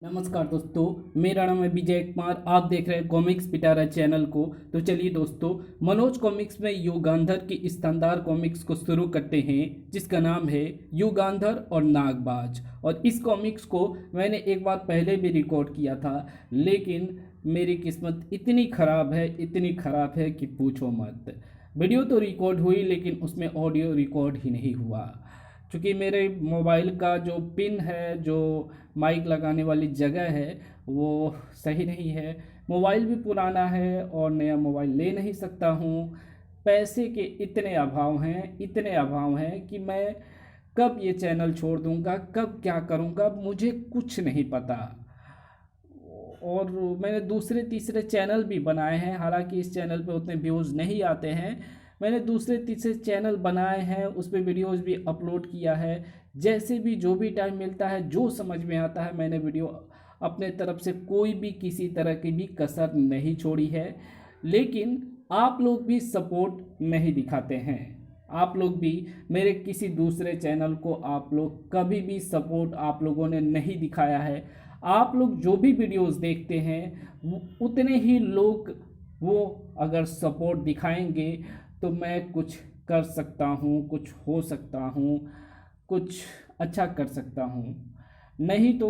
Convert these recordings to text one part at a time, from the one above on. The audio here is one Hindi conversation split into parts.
नमस्कार दोस्तों, मेरा नाम है विजय कुमार। आप देख रहे हैं कॉमिक्स पिटारा चैनल को। तो चलिए दोस्तों, मनोज कॉमिक्स में युगांधर की इस शानदार कॉमिक्स को शुरू करते हैं, जिसका नाम है युगांधर और नागबाज। और इस कॉमिक्स को मैंने एक बार पहले भी रिकॉर्ड किया था, लेकिन मेरी किस्मत इतनी ख़राब है, इतनी ख़राब है कि पूछो मत। वीडियो तो रिकॉर्ड हुई, लेकिन उसमें ऑडियो रिकॉर्ड ही नहीं हुआ, क्योंकि मेरे मोबाइल का जो पिन है, जो माइक लगाने वाली जगह है, वो सही नहीं है। मोबाइल भी पुराना है और नया मोबाइल ले नहीं सकता हूँ। पैसे के इतने अभाव हैं, इतने अभाव हैं कि मैं कब ये चैनल छोड़ दूँगा, कब क्या करूँगा, मुझे कुछ नहीं पता। और मैंने दूसरे तीसरे चैनल भी बनाए हैं, हालांकि इस चैनल पे उतने व्यूज़ नहीं आते हैं। मैंने दूसरे तीसरे चैनल बनाए हैं, उस पर वीडियोज़ भी अपलोड किया है। जैसे भी जो भी टाइम मिलता है, जो समझ में आता है, मैंने वीडियो अपने तरफ से कोई भी किसी तरह की भी कसर नहीं छोड़ी है। लेकिन आप लोग भी सपोर्ट नहीं दिखाते हैं। आप लोग भी मेरे किसी दूसरे चैनल को आप लोग कभी भी सपोर्ट आप लोगों ने नहीं दिखाया है। आप लोग जो भी वीडियोस देखते हैं, उतने ही लोग वो अगर सपोर्ट दिखाएंगे तो मैं कुछ कर सकता हूँ, कुछ हो सकता हूँ, कुछ अच्छा कर सकता हूँ। नहीं तो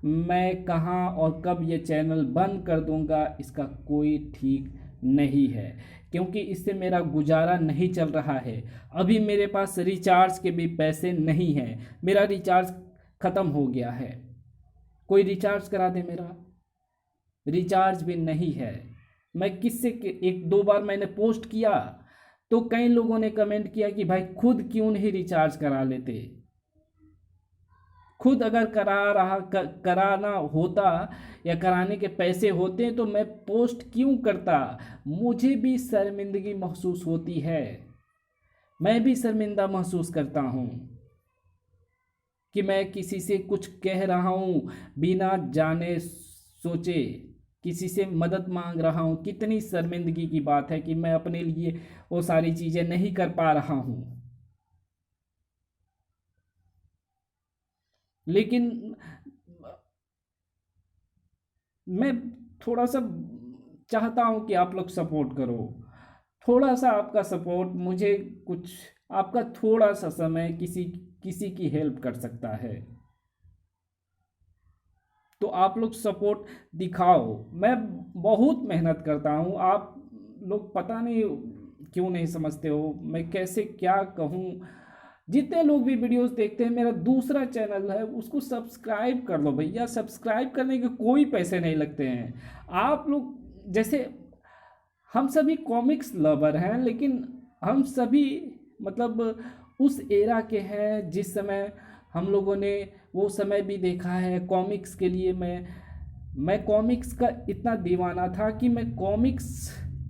मैं कहाँ और कब ये चैनल बंद कर दूँगा, इसका कोई ठीक नहीं है, क्योंकि इससे मेरा गुजारा नहीं चल रहा है। अभी मेरे पास रिचार्ज के भी पैसे नहीं हैं, मेरा रिचार्ज ख़त्म हो गया है। कोई रिचार्ज करा दे मेरा। रिचार्ज भी नहीं है। मैं किससे एक दो बार मैंने पोस्ट किया, तो कई लोगों ने कमेंट किया कि भाई खुद क्यों नहीं रिचार्ज करा लेते। खुद अगर कराना होता या कराने के पैसे होते तो मैं पोस्ट क्यों करता। मुझे भी शर्मिंदगी महसूस होती है, मैं भी शर्मिंदा महसूस करता हूँ कि मैं किसी से कुछ कह रहा हूँ बिना जाने सोचे, किसी से मदद मांग रहा हूँ। कितनी शर्मिंदगी की बात है कि मैं अपने लिए वो सारी चीज़ें नहीं कर पा रहा हूँ। लेकिन मैं थोड़ा सा चाहता हूँ कि आप लोग सपोर्ट करो। थोड़ा सा आपका सपोर्ट मुझे कुछ, आपका थोड़ा सा समय किसी किसी की हेल्प कर सकता है। तो आप लोग सपोर्ट दिखाओ। मैं बहुत मेहनत करता हूँ, आप लोग पता नहीं क्यों नहीं समझते हो, मैं कैसे क्या कहूँ। जितने लोग भी वीडियोस देखते हैं, मेरा दूसरा चैनल है, उसको सब्सक्राइब कर लो भैया। सब्सक्राइब करने के कोई पैसे नहीं लगते हैं। आप लोग जैसे, हम सभी कॉमिक्स लवर हैं, लेकिन हम सभी मतलब उस एरा के हैं जिस समय हम लोगों ने वो समय भी देखा है कॉमिक्स के लिए। मैं कॉमिक्स का इतना दीवाना था कि मैं कॉमिक्स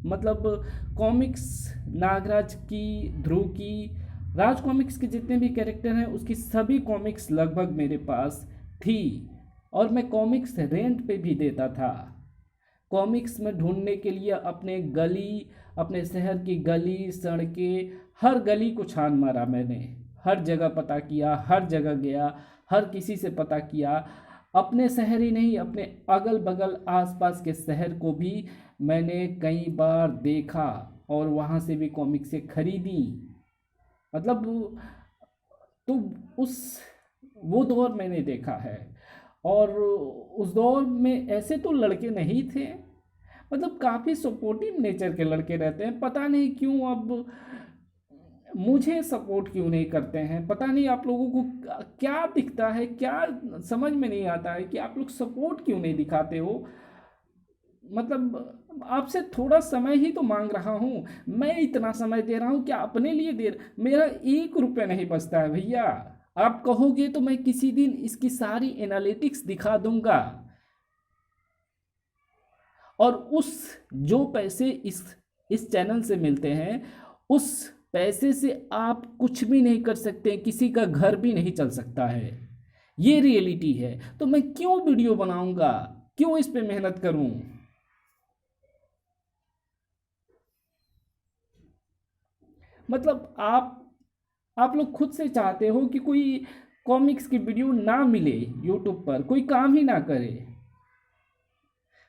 मतलब कॉमिक्स नागराज की, ध्रुव की, राज कॉमिक्स के जितने भी कैरेक्टर हैं उसकी सभी कॉमिक्स लगभग मेरे पास थी। और मैं कॉमिक्स रेंट पे भी देता था। कॉमिक्स में ढूंढने के लिए अपने गली, अपने शहर की गली सड़कें, हर गली को छान मारा मैंने। हर जगह पता किया, हर जगह गया, हर किसी से पता किया। अपने शहर ही नहीं, अपने अगल बगल आसपास के शहर को भी मैंने कई बार देखा और वहाँ से भी कॉमिक्सें खरीदी। मतलब तो उस वो दौर मैंने देखा है। और उस दौर में ऐसे तो लड़के नहीं थे, मतलब काफ़ी सपोर्टिव नेचर के लड़के रहते हैं। पता नहीं क्यों अब मुझे सपोर्ट क्यों नहीं करते हैं, पता नहीं आप लोगों को क्या दिखता है, क्या समझ में नहीं आता है कि आप लोग सपोर्ट क्यों नहीं दिखाते हो। मतलब आपसे थोड़ा समय ही तो मांग रहा हूँ, मैं इतना समय दे रहा हूँ, क्या अपने लिए मेरा 1 रुपये नहीं बचता है भैया। आप कहोगे तो मैं किसी दिन इसकी सारी एनालिटिक्स दिखा दूंगा। और उस जो पैसे इस चैनल से मिलते हैं, उस पैसे से आप कुछ भी नहीं कर सकते, किसी का घर भी नहीं चल सकता है। ये रियलिटी है। तो मैं क्यों वीडियो बनाऊंगा, क्यों इस पे मेहनत करूं। मतलब आप लोग खुद से चाहते हो कि कोई कॉमिक्स की वीडियो ना मिले, यूट्यूब पर कोई काम ही ना करे,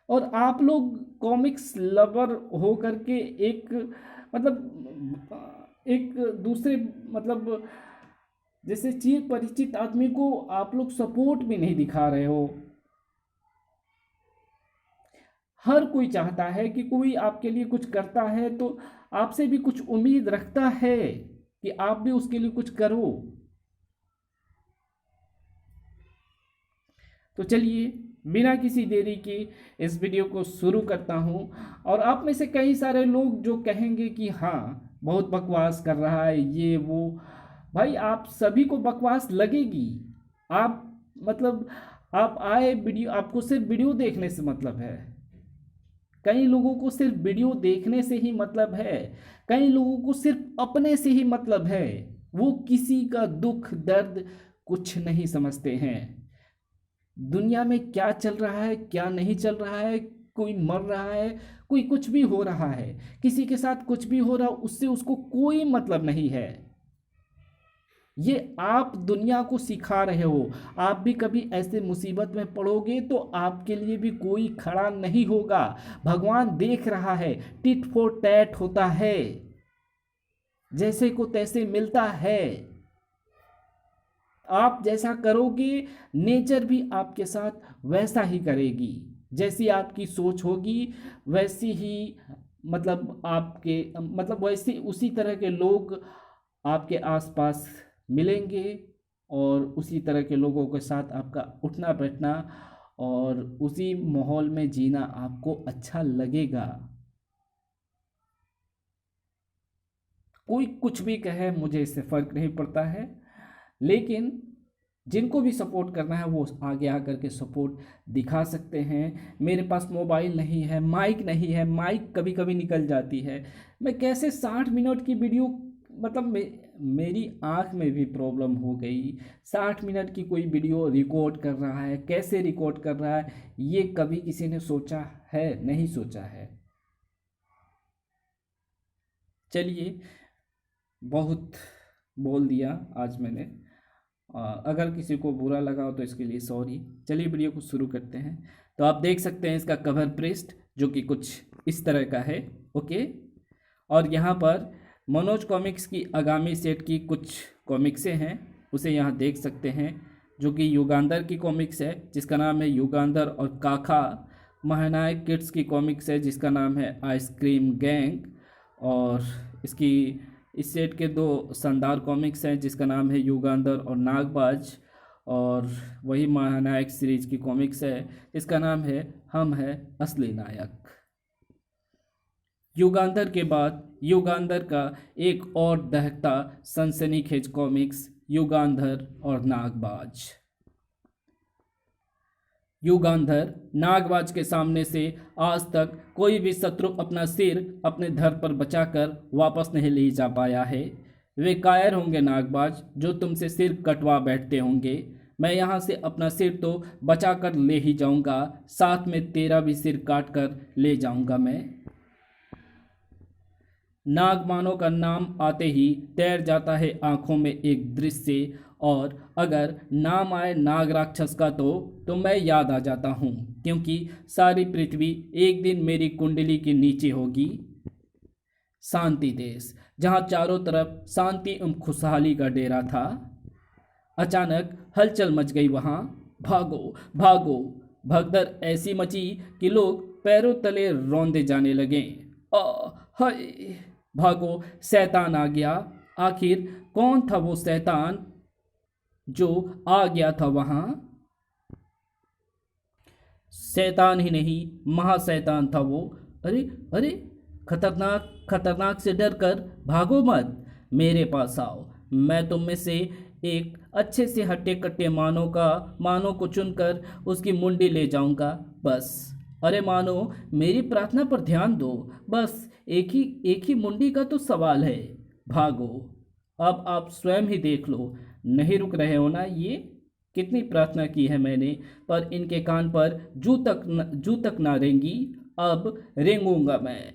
और आप लोग कॉमिक्स लवर हो करके एक मतलब एक दूसरे मतलब जैसे चिर परिचित आदमी को आप लोग सपोर्ट भी नहीं दिखा रहे हो। हर कोई चाहता है कि कोई आपके लिए कुछ करता है तो आपसे भी कुछ उम्मीद रखता है कि आप भी उसके लिए कुछ करो। तो चलिए बिना किसी देरी के इस वीडियो को शुरू करता हूं। और आप में से कई सारे लोग जो कहेंगे कि हाँ बहुत बकवास कर रहा है ये वो, भाई आप सभी को बकवास लगेगी। आप मतलब आप आए वीडियो, आपको सिर्फ वीडियो देखने से मतलब है, कई लोगों को सिर्फ वीडियो देखने से ही मतलब है, कई लोगों को सिर्फ अपने से ही मतलब है, वो किसी का दुख दर्द कुछ नहीं समझते हैं। दुनिया में क्या चल रहा है क्या नहीं चल रहा है, कोई मर रहा है, कोई कुछ भी हो रहा है, किसी के साथ कुछ भी हो रहा है, उससे उसको कोई मतलब नहीं है। ये आप दुनिया को सिखा रहे हो। आप भी कभी ऐसे मुसीबत में पड़ोगे तो आपके लिए भी कोई खड़ा नहीं होगा। भगवान देख रहा है, टिट फॉर टैट होता है, जैसे को तैसे मिलता है। आप जैसा करोगे नेचर भी आपके साथ वैसा ही करेगी, जैसी आपकी सोच होगी वैसी ही मतलब आपके मतलब वैसे उसी तरह के लोग आपके आसपास मिलेंगे, और उसी तरह के लोगों के साथ आपका उठना बैठना और उसी माहौल में जीना आपको अच्छा लगेगा। कोई कुछ भी कहे मुझे इससे फ़र्क नहीं पड़ता है, लेकिन जिनको भी सपोर्ट करना है वो आगे आकर के सपोर्ट दिखा सकते हैं। मेरे पास मोबाइल नहीं है, माइक नहीं है, माइक कभी कभी निकल जाती है, मैं कैसे 60 मिनट की वीडियो मतलब मेरी आँख में भी प्रॉब्लम हो गई, 60 मिनट की कोई वीडियो रिकॉर्ड कर रहा है, कैसे रिकॉर्ड कर रहा है ये कभी किसी ने सोचा है? नहीं सोचा है। चलिए बहुत बोल दिया आज मैंने, अगर किसी को बुरा लगा हो तो इसके लिए सॉरी। चलिए वीडियो को शुरू करते हैं। तो आप देख सकते हैं इसका कवर पृष्ठ जो कि कुछ इस तरह का है, ओके। और यहाँ पर मनोज कॉमिक्स की आगामी सेट की कुछ कॉमिक्सें हैं, उसे यहाँ देख सकते हैं, जो कि युगांधर की कॉमिक्स है जिसका नाम है युगांधर और काका। महानायक किड्स की कॉमिक्स है जिसका नाम है आइसक्रीम गैंग। और इसकी इस सेट के दो शानदार कॉमिक्स हैं जिसका नाम है युगांधर और नागबाज। और वही महानायक सीरीज की कॉमिक्स है इसका नाम है हम है असली नायक। युगांधर के बाद युगांधर का एक और दहकता सनसनीखेज कॉमिक्स युगांधर और नागबाज। युगांधर नागबाज के सामने से आज तक कोई भी शत्रु अपना सिर अपने धड़ पर बचाकर वापस नहीं ले जा पाया है। वे कायर होंगे नागबाज जो तुमसे सिर कटवा बैठते होंगे। मैं यहाँ से अपना सिर तो बचा कर ले ही जाऊँगा, साथ में तेरा भी सिर काट कर ले जाऊँगा मैं। नागमानों का नाम आते ही तैर जाता है आंखों में एक दृश्य, और अगर नाम आए नाग राक्षस का तो मैं याद आ जाता हूँ, क्योंकि सारी पृथ्वी एक दिन मेरी कुंडली के नीचे होगी। शांति देश, जहाँ चारों तरफ शांति एवं खुशहाली का डेरा था, अचानक हलचल मच गई वहाँ। भागो भागो, भगदड़ ऐसी मची कि लोग पैरों तले रौंदे जाने लगे। हाय भागो, शैतान आ गया। आखिर कौन था वो शैतान जो आ गया था वहां? शैतान ही नहीं महाशैतान था वो। अरे अरे, खतरनाक खतरनाक से डर कर भागो मत, मेरे पास आओ। मैं तुम में से एक अच्छे से हट्टे कट्टे मानो को चुनकर उसकी मुंडी ले जाऊंगा बस। अरे मानो, मेरी प्रार्थना पर ध्यान दो, बस एक ही मुंडी का तो सवाल है। भागो, अब आप स्वयं ही देख लो। नहीं रुक रहे हो ना? ये कितनी प्रार्थना की है मैंने, पर इनके कान पर जू तक ना रेंगी। अब रेंगूंगा मैं।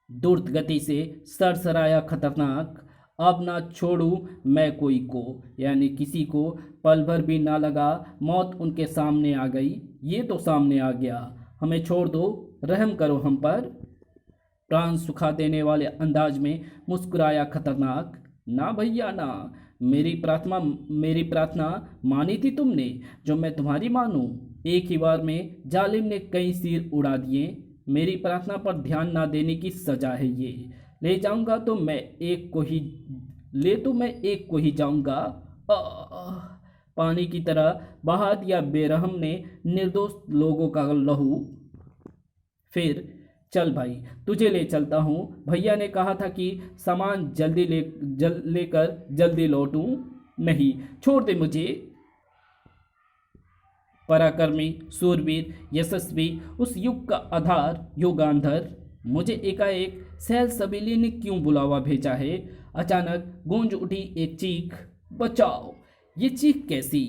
द्रुत गति से सरसराया खतरनाक अब ना छोड़ूं मैं कोई को, यानी किसी को पल भर भी ना लगा। मौत उनके सामने आ गई, ये तो सामने आ गया। हमें छोड़ दो, रहम करो हम पर। प्राण सुखा देने वाले अंदाज में मुस्कुराया खतरनाक। ना भैया ना, मेरी प्रार्थना मानी थी तुमने, जो मैं तुम्हारी मानूं। एक ही बार में जालिम ने कई सिर उड़ा दिए। मेरी प्रार्थना पर ध्यान ना देने की सजा है ये। ले जाऊंगा तो मैं एक को ही ले तो मैं एक को ही जाऊंगा। आह! पानी की तरह बहा दिया बेरहम ने निर्दोष लोगों का लहू। फिर चल भाई, तुझे ले चलता हूँ। भैया ने कहा था कि सामान लेकर जल्दी लौटूं। नहीं, छोड़ दे मुझे। पराक्रमी, सूरवीर, यशस्वी, उस युग का आधार युगांधर, मुझे एकाएक सैलसबीली ने क्यों बुलावा भेजा है? अचानक गूंज उठी एक चीख। बचाओ! ये चीख कैसी?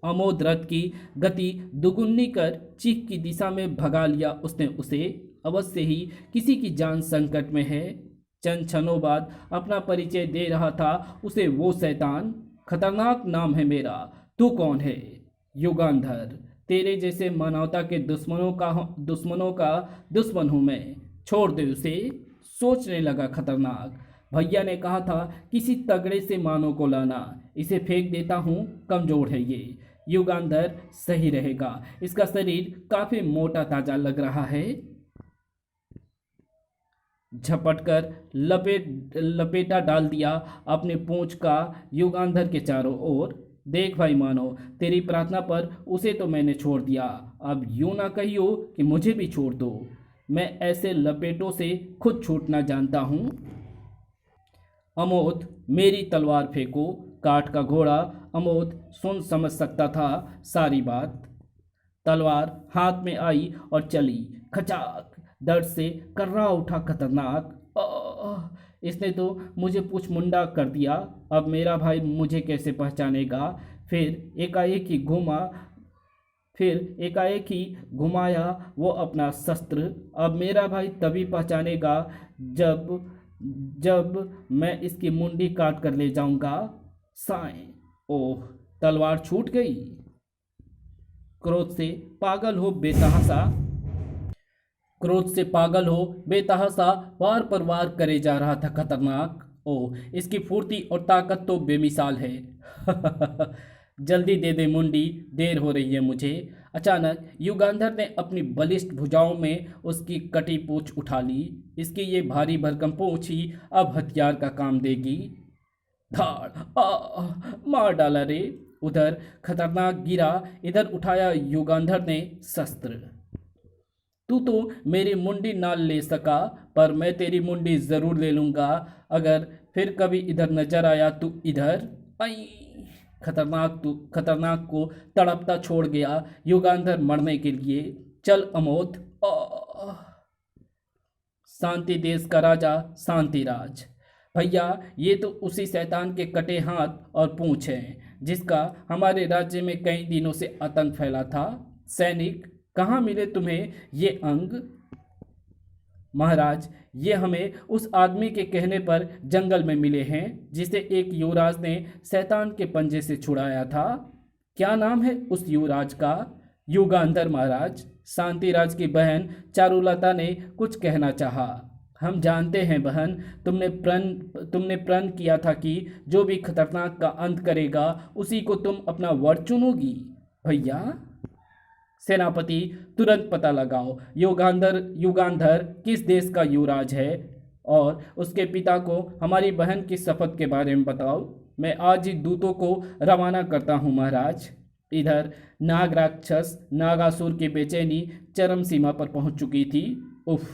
अमोद रथ की गति दुगुनी कर चीख की दिशा में भगा लिया उसने उसे। अवश्य ही किसी की जान संकट में है। चंद क्षणों बाद अपना परिचय दे रहा था उसे वो शैतान। खतरनाक नाम है मेरा। तू कौन है? युगांधर। तेरे जैसे मानवता के दुश्मनों का दुश्मन हूं मैं। छोड़ दे उसे। सोचने लगा खतरनाक। भैया ने कहा था किसी तगड़े से मानव को लाना। इसे फेंक देता हूँ, कमजोर है ये। युगांधर सही रहेगा, इसका शरीर काफी मोटा ताजा लग रहा है। झपटकर लपेटा डाल दिया अपने पूंछ का युगांधर के चारों ओर। देख भाई मानो, तेरी प्रार्थना पर उसे तो मैंने छोड़ दिया, अब यूं ना कहियो कि मुझे भी छोड़ दो। मैं ऐसे लपेटों से खुद छूटना जानता हूं। अमोद, मेरी तलवार फेंको। काठ का घोड़ा अमोद सुन समझ सकता था सारी बात। तलवार हाथ में आई और चली। खचाक! दर्द से कर्रा उठा खतरनाक। इसने तो मुझे पूछ मुंडा कर दिया। अब मेरा भाई मुझे कैसे पहचानेगा? फिर एकाएक ही घुमाया वो अपना शस्त्र। अब मेरा भाई तभी पहचानेगा जब मैं इसकी मुंडी काट कर ले जाऊंगा। साएं! ओह! तलवार छूट गई। क्रोध से पागल हो बेतहाशा वार पर वार करे जा रहा था खतरनाक। ओह! इसकी फुर्ती और ताकत तो बेमिसाल है। जल्दी दे दे मुंडी, देर हो रही है मुझे। अचानक युगांधर ने अपनी बलिष्ठ भुजाओं में उसकी कटी पूंछ उठा ली। इसकी ये भारी भरकम पूंछ ही अब हथियार का काम देगी। धाड़! मार डाला रे। उधर खतरनाक गिरा, इधर उठाया युगांधर ने शस्त्र। तू तो मेरी मुंडी ना ले सका, पर मैं तेरी मुंडी जरूर ले लूंगा अगर फिर कभी इधर नजर आया तू इधर। आई! खतरनाक को तड़पता छोड़ गया युगांधर मरने के लिए। चल अमोद। शांति देश का राजा शांतिराज। भैया, ये तो उसी शैतान के कटे हाथ और पूंछ हैं जिसका हमारे राज्य में कई दिनों से आतंक फैला था। सैनिक, कहाँ मिले तुम्हें ये अंग? महाराज, ये हमें उस आदमी के कहने पर जंगल में मिले हैं जिसे एक युवराज ने शैतान के पंजे से छुड़ाया था। क्या नाम है उस युवराज का? युगांधर महाराज। शांतिराज की बहन चारुलता ने कुछ कहना चाहा। हम जानते हैं बहन, तुमने प्रण किया था कि जो भी खतरनाक का अंत करेगा उसी को तुम अपना वर चुनोगी। भैया, सेनापति, तुरंत पता लगाओ युगांधर किस देश का युवराज है और उसके पिता को हमारी बहन की शपथ के बारे में बताओ। मैं आज ही दूतों को रवाना करता हूँ महाराज। इधर नाग राक्षस नागासुर की बेचैनी चरम सीमा पर पहुंच चुकी थी। उफ!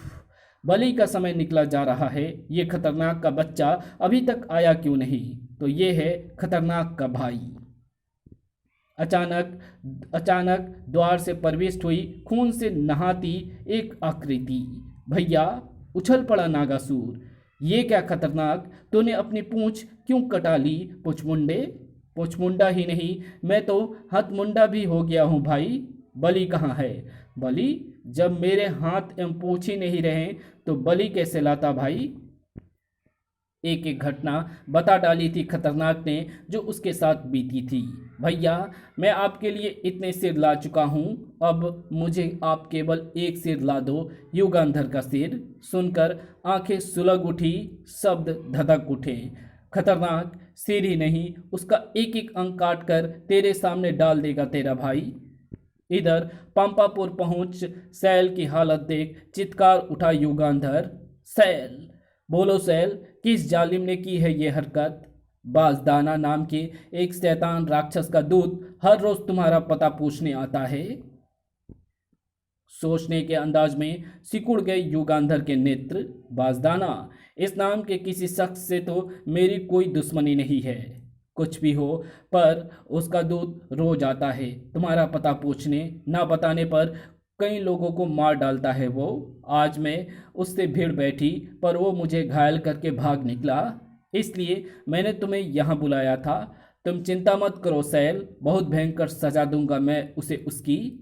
बलि का समय निकला जा रहा है। ये खतरनाक का बच्चा अभी तक आया क्यों नहीं? तो ये है खतरनाक का भाई। अचानक द्वार से प्रविष्ट हुई खून से नहाती एक आकृति। भैया! उछल पड़ा नागासुर। ये क्या खतरनाक, तूने अपनी पूंछ क्यों कटा ली? पूंछमुंडा ही नहीं, मैं तो हथमुंडा भी हो गया हूँ भाई। बलि कहाँ है? बलि? जब मेरे हाथ एवं पूंछ ही नहीं रहे तो बलि कैसे लाता भाई? एक एक घटना बता डाली थी खतरनाक ने जो उसके साथ बीती थी। भैया, मैं आपके लिए इतने सिर ला चुका हूँ, अब मुझे आप केवल एक सिर ला दो। युगांधर का सिर सुनकर आंखें सुलग उठी, शब्द धधक उठे। खतरनाक सिर ही नहीं, उसका एक एक अंग काट कर तेरे सामने डाल देगा तेरा भाई। इधर पंपापुर पहुंच सैल की हालत देख चित्कार उठा युगांधर। सैल, बोलो सैल, किस जालिम ने की है ये हरकत? बाजदाना नाम के एक शैतान राक्षस का दूत हर रोज तुम्हारा पता पूछने आता है। सोचने के अंदाज में सिकुड़ गए युगांधर के नेत्र। बाजदाना, इस नाम के किसी शख्स से तो मेरी कोई दुश्मनी नहीं है, कुछ भी हो, पर उसका दूत रोज आता है तुम्हारा पता पूछने। ना बताने पर कई लोगों को मार डालता है वो। आज मैं उससे भिड़ बैठी पर वो मुझे घायल करके भाग निकला, इसलिए मैंने तुम्हें यहाँ बुलाया था। तुम चिंता मत करो सैल, बहुत भयंकर सजा दूंगा मैं उसे उसकी।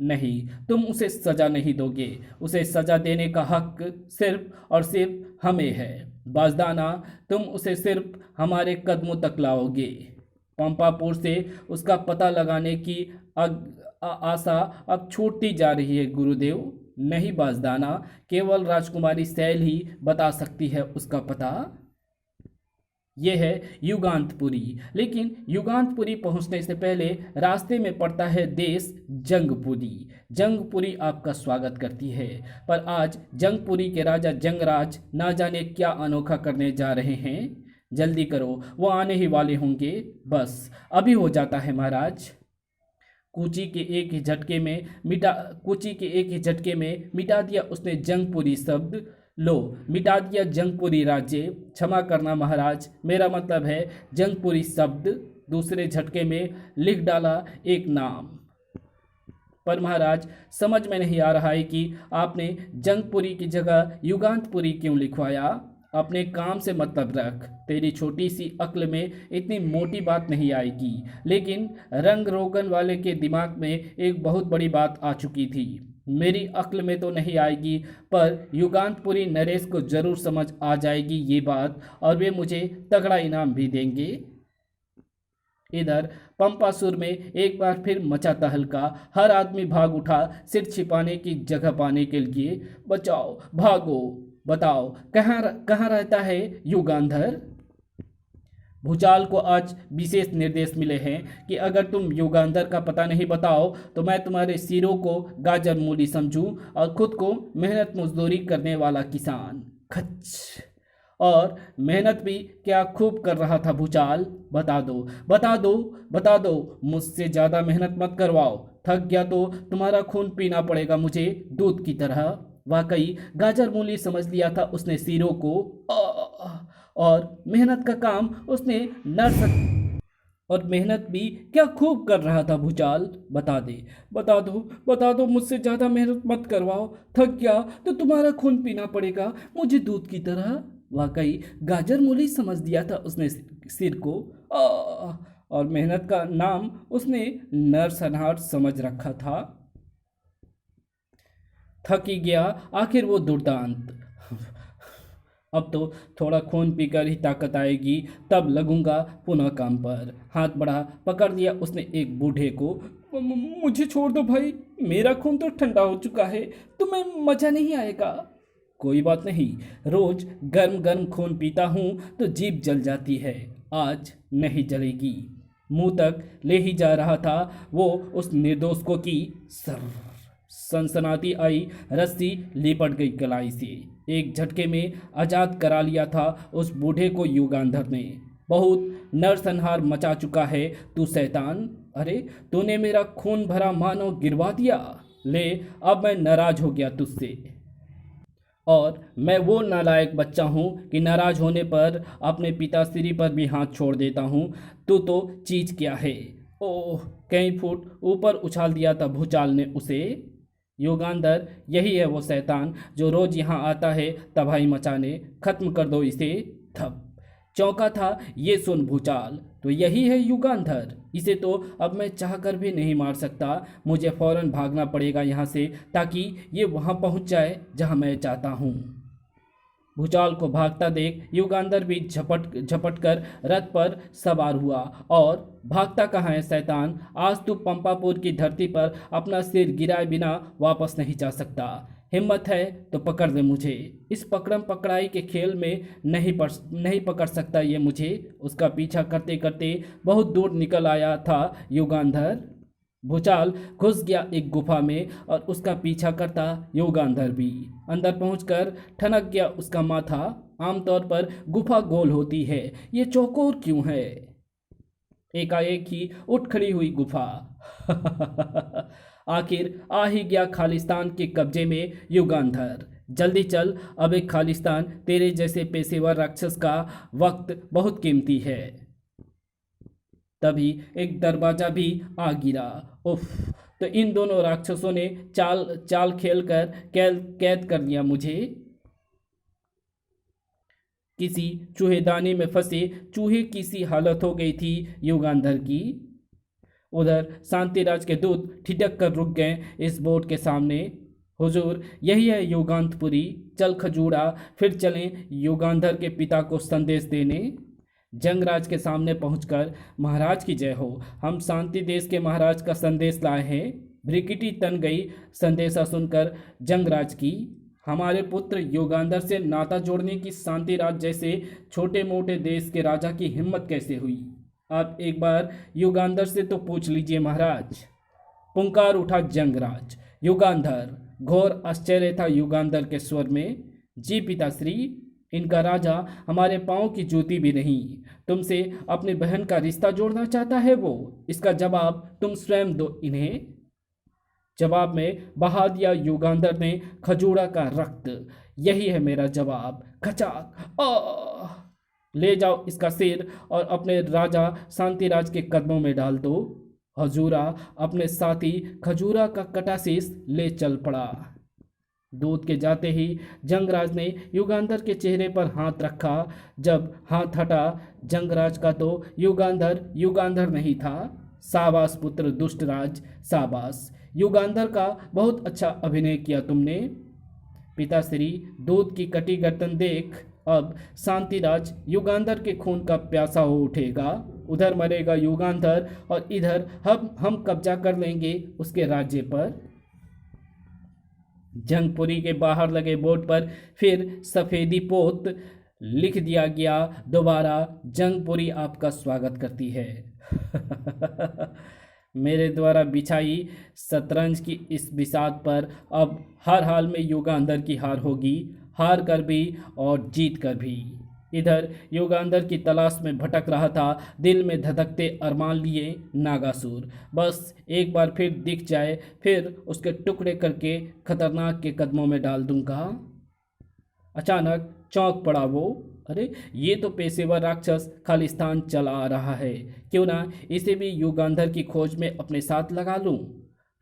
नहीं, तुम उसे सजा नहीं दोगे, उसे सजा देने का हक सिर्फ और सिर्फ हमें है। बाजदाना, तुम उसे सिर्फ हमारे कदमों तक लाओगे। पंपापुर से उसका पता लगाने की आशा अब छूटती जा रही है गुरुदेव। नहीं बाजदाना, केवल राजकुमारी सैल ही बता सकती है उसका पता। यह है युगांतपुरी, लेकिन युगांतपुरी पहुंचने से पहले रास्ते में पड़ता है देश जंगपुरी। जंगपुरी आपका स्वागत करती है, पर आज जंगपुरी के राजा जंगराज ना जाने क्या अनोखा करने जा रहे हैं। जल्दी करो, वो आने ही वाले होंगे, बस अभी हो जाता है महाराज। कूची के एक ही झटके में मिटा दिया उसने जंगपुरी शब्द। लो, मिटा दिया जंगपुरी राज्य। क्षमा करना महाराज, मेरा मतलब है जंगपुरी शब्द। दूसरे झटके में लिख डाला एक नाम। पर महाराज, समझ में नहीं आ रहा है कि आपने जंगपुरी की जगह युगांतपुरी क्यों लिखवाया। अपने काम से मतलब रख, तेरी छोटी सी अक्ल में इतनी मोटी बात नहीं आएगी। लेकिन रंग रोगन वाले के दिमाग में एक बहुत बड़ी बात आ चुकी थी, मेरी अक्ल में तो नहीं आएगी, पर युगांतपुरी नरेश को जरूर समझ आ जाएगी ये बात, और वे मुझे तगड़ा इनाम भी देंगे। इधर पंपासुर में एक बार फिर मचा तहलका। हर आदमी भाग उठा सिर छिपाने की जगह पाने के लिए। बचाओ, भागो, बताओ कहाँ रहता है युगांधर। भूचाल को आज विशेष निर्देश मिले हैं कि अगर तुम युगांधर का पता नहीं बताओ तो मैं तुम्हारे सिरों को गाजर मूली समझूं और खुद को मेहनत मजदूरी करने वाला किसान। खच, और मेहनत भी क्या खूब कर रहा था भूचाल। बता दो, बता दो, बता दो, मुझसे ज़्यादा मेहनत मत करवाओ। थक गया तो तुम्हारा खून पीना पड़ेगा मुझे दूध की तरह। वाकई गाजर मूली समझ लिया था उसने सिरों को। और मेहनत का काम उसने नर्स और मेहनत भी क्या खूब कर रहा था भूचाल। बता दे, बता दो, बता दो, मुझसे ज़्यादा मेहनत मत करवाओ। थक गया तो तुम्हारा खून पीना पड़ेगा मुझे दूध की तरह। वाकई गाजर मूली समझ दिया था उसने सिर को। और मेहनत का नाम उसने नरसंहार समझ रखा था। थक ही गया आखिर वो दुर्दांत। अब तो थोड़ा खून पीकर ही ताकत आएगी, तब लगूंगा पुनः काम पर। हाथ बढ़ा, पकड़ लिया उसने एक बूढ़े को। मुझे छोड़ दो भाई, मेरा खून तो ठंडा हो चुका है, तुम्हें मजा नहीं आएगा। कोई बात नहीं, रोज गर्म गर्म खून पीता हूँ तो जीभ जल जाती है, आज नहीं जलेगी। मुंह तक ले ही जा रहा था वो उस निर्दोष को कि सनसनाती आई रस्सी लिपट गई कलाई से। एक झटके में आजाद करा लिया था उस बूढ़े को युगांधर ने। बहुत नरसंहार मचा चुका है तू शैतान। अरे तूने मेरा खून भरा मानव गिरवा दिया। ले, अब मैं नाराज हो गया तुझसे, और मैं वो नालायक बच्चा हूँ कि नाराज होने पर अपने पिताश्री पर भी हाथ छोड़ देता हूँ। तू तो चीज क्या है। ओह, कई फुट ऊपर उछाल दिया था भूचाल ने उसे। युगांधर, यही है वो शैतान जो रोज यहाँ आता है तबाही मचाने। खत्म कर दो इसे। थप चौंका था ये सुन भूचाल। तो यही है युगांधर, इसे तो अब मैं चाहकर भी नहीं मार सकता। मुझे फौरन भागना पड़ेगा यहाँ से ताकि ये वहाँ पहुँच जाए जहाँ मैं चाहता हूँ। भूचाल को भागता देख युगांधर भी झपट झपट कर रथ पर सवार हुआ और भागता कहाँ है शैतान, आज तू पंपापुर की धरती पर अपना सिर गिराए बिना वापस नहीं जा सकता। हिम्मत है तो पकड़ ले मुझे, इस पकड़म पकड़ाई के खेल में नहीं पकड़ सकता ये मुझे। उसका पीछा करते करते बहुत दूर निकल आया था युगांधर। भूचाल घुस गया एक गुफा में और उसका पीछा करता युगांधर भी। अंदर पहुंचकर ठनक गया उसका माथा। आमतौर पर गुफा गोल होती है, ये चौकोर क्यों है? एकाएक ही उठ खड़ी हुई गुफा। आखिर आ ही गया खालिस्तान के कब्जे में युगांधर। जल्दी चल, अब एक खालिस्तान तेरे जैसे पेशेवर राक्षस का वक्त बहुत कीमती है। तभी एक दरवाजा भी आ गिरा। उफ, तो इन दोनों राक्षसों ने चाल चाल खेल कर कैद कर लिया मुझे। किसी चूहेदानी में फंसे चूहे की सी हालत हो गई थी युगांधर की। उधर शांतिराज के दूत ठिठक कर रुक गए इस बोर्ड के सामने। हुजूर, यही है युगांतपुरी, चल खजूरा, फिर चलें युगांधर के पिता को संदेश देने। जंगराज के सामने पहुंचकर, महाराज की जय हो, हम शांति देश के महाराज का संदेश लाए हैं। भ्रिकिटी तन गई संदेशा सुनकर जंगराज की। हमारे पुत्र युगांधर से नाता जोड़ने की शांतिराज जैसे छोटे मोटे देश के राजा की हिम्मत कैसे हुई? आप एक बार युगांधर से तो पूछ लीजिए महाराज। पुंकार उठा जंगराज। युगांधर, घोर आश्चर्य था युगांधर के स्वर में। जी पिताश्री, इनका राजा हमारे पांव की जूती भी नहीं, तुमसे अपनी बहन का रिश्ता जोड़ना चाहता है वो। इसका जवाब तुम स्वयं दो इन्हें। जवाब में बहा दिया युगांधर ने खजूरा का रक्त। यही है मेरा जवाब। खचाक! ले जाओ इसका सिर और अपने राजा शांतिराज के कदमों में डाल दो। हजूरा अपने साथी खजूरा का कटाशीस ले चल पड़ा। दूध के जाते ही जंगराज ने युगांधर के चेहरे पर हाथ रखा। जब हाथ हटा जंगराज का तो युगांधर युगांधर नहीं था। शाबाश पुत्र दुष्टराज, शाबाश। युगांधर का बहुत अच्छा अभिनय किया तुमने। पिताश्री, दूध की कटी गर्दन देख अब शांतिराज युगांधर के खून का प्यासा हो उठेगा। उधर मरेगा युगांधर और इधर हम कब्जा कर लेंगे उसके राज्य पर। जंगपुरी के बाहर लगे बोर्ड पर फिर सफेदी पोत लिख दिया गया, दोबारा जंगपुरी आपका स्वागत करती है। मेरे द्वारा बिछाई शतरंज की इस बिसात पर अब हर हाल में युगांधर की हार होगी, हार कर भी और जीत कर भी। इधर युगांधर की तलाश में भटक रहा था दिल में धधकते अरमान लिए नागासुर। बस एक बार फिर दिख जाए, फिर उसके टुकड़े करके खतरनाक के कदमों में डाल दूंगा। अचानक चौंक पड़ा वो। अरे, ये तो पेशेवर राक्षस खालिस्तान चला आ रहा है, क्यों ना इसे भी युगांधर की खोज में अपने साथ लगा लूं।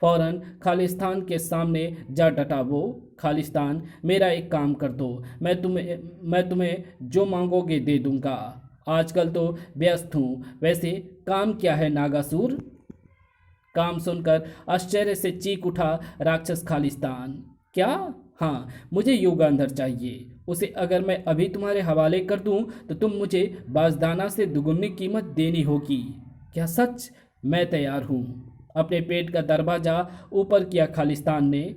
फौरन खालिस्तान के सामने जा डटा वो। खालिस्तान, मेरा एक काम कर दो, मैं तुम्हें जो मांगोगे दे दूंगा। आजकल तो व्यस्त हूँ, वैसे काम क्या है नागासुर? काम सुनकर आश्चर्य से चीख उठा राक्षस खालिस्तान। क्या? हाँ, मुझे युगांधर चाहिए। उसे अगर मैं अभी तुम्हारे हवाले कर दूं तो तुम मुझे बाजदाना से दुगुनी कीमत देनी होगी। क्या सच? मैं तैयार हूँ। अपने पेट का दरवाजा ऊपर किया खालिस्तान ने।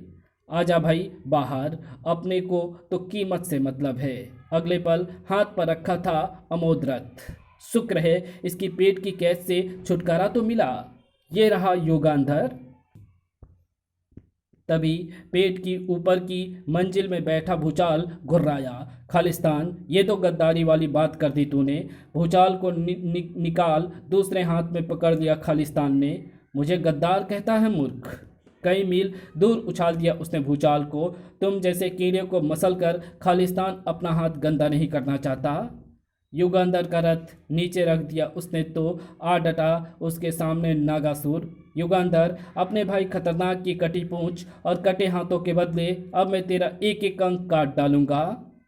आजा भाई बाहर, अपने को तो कीमत से मतलब है। अगले पल हाथ पर रखा था अमोदरथ। शुक्र है इसकी पेट की कैद से छुटकारा तो मिला। ये रहा युगांधर। तभी पेट की ऊपर की मंजिल में बैठा भूचाल घुर्राया। खालिस्तान, ये तो गद्दारी वाली बात कर दी तूने। भूचाल को निकाल दूसरे हाथ में पकड़ लिया खालिस्तान ने। मुझे गद्दार कहता है मूर्ख? कई मील दूर उछाल दिया उसने भूचाल को। तुम जैसे कीड़े को मसल कर खालिस्तान अपना हाथ गंदा नहीं करना चाहता। युगांधर का रथ नीचे रख दिया उसने तो आ डटा उसके सामने नागासुर। युगांधर, अपने भाई खतरनाक की कटी पूंछ और कटे हाथों के बदले अब मैं तेरा एक एक अंग काट डालूंगा।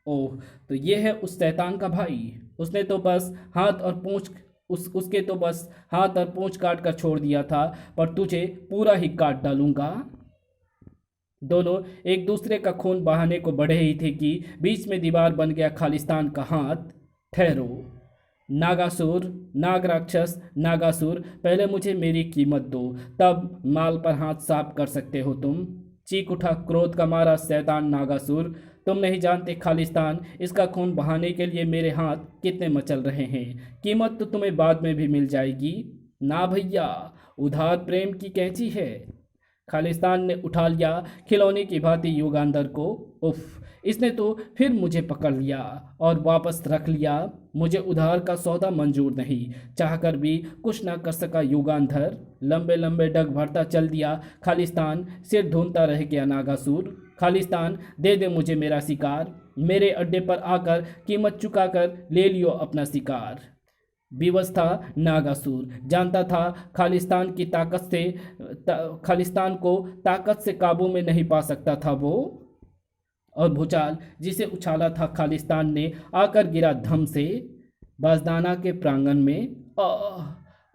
ओह, तो ये है उस शैतान का भाई। उसने तो बस हाथ और पूंछ उसके तो बस हाथ और पूंछ काट कर छोड़ दिया था, पर तुझे पूरा ही काट डालूंगा। दोनों एक दूसरे का खून बहाने को बढ़े ही थे कि बीच में दीवार बन गया खालिस्तान का हाथ। ठहरो नागासुर, नागराक्षस, नागासुर, पहले मुझे मेरी कीमत दो, तब माल पर हाथ साफ कर सकते हो तुम। चीख उठा क्रोध का मारा शैतान नागासुर। तुम नहीं जानते खालिस्तान, इसका खून बहाने के लिए मेरे हाथ कितने मचल रहे हैं। कीमत तो तुम्हें बाद में भी मिल जाएगी। ना भैया, उधार प्रेम की कैंची है। खालिस्तान ने उठा लिया खिलौने की भांति युगांधर को। उफ, इसने तो फिर मुझे पकड़ लिया और वापस रख लिया। मुझे उधार का सौदा मंजूर नहीं, चाहकर भी कुछ ना कर सका युगांधर। लंबे लंबे डग भरता चल दिया खालिस्तान, सिर ढूंढता रह गया नागासुर। खालिस्तान, दे दे मुझे मेरा शिकार, मेरे अड्डे पर आकर कीमत चुकाकर ले लियो अपना शिकार। विवश था नागासुर, जानता था खालिस्तान को ताकत से काबू में नहीं पा सकता था वो। और भूचाल जिसे उछाला था खालिस्तान ने आकर गिरा धम से बाजदाना के प्रांगण में। आह!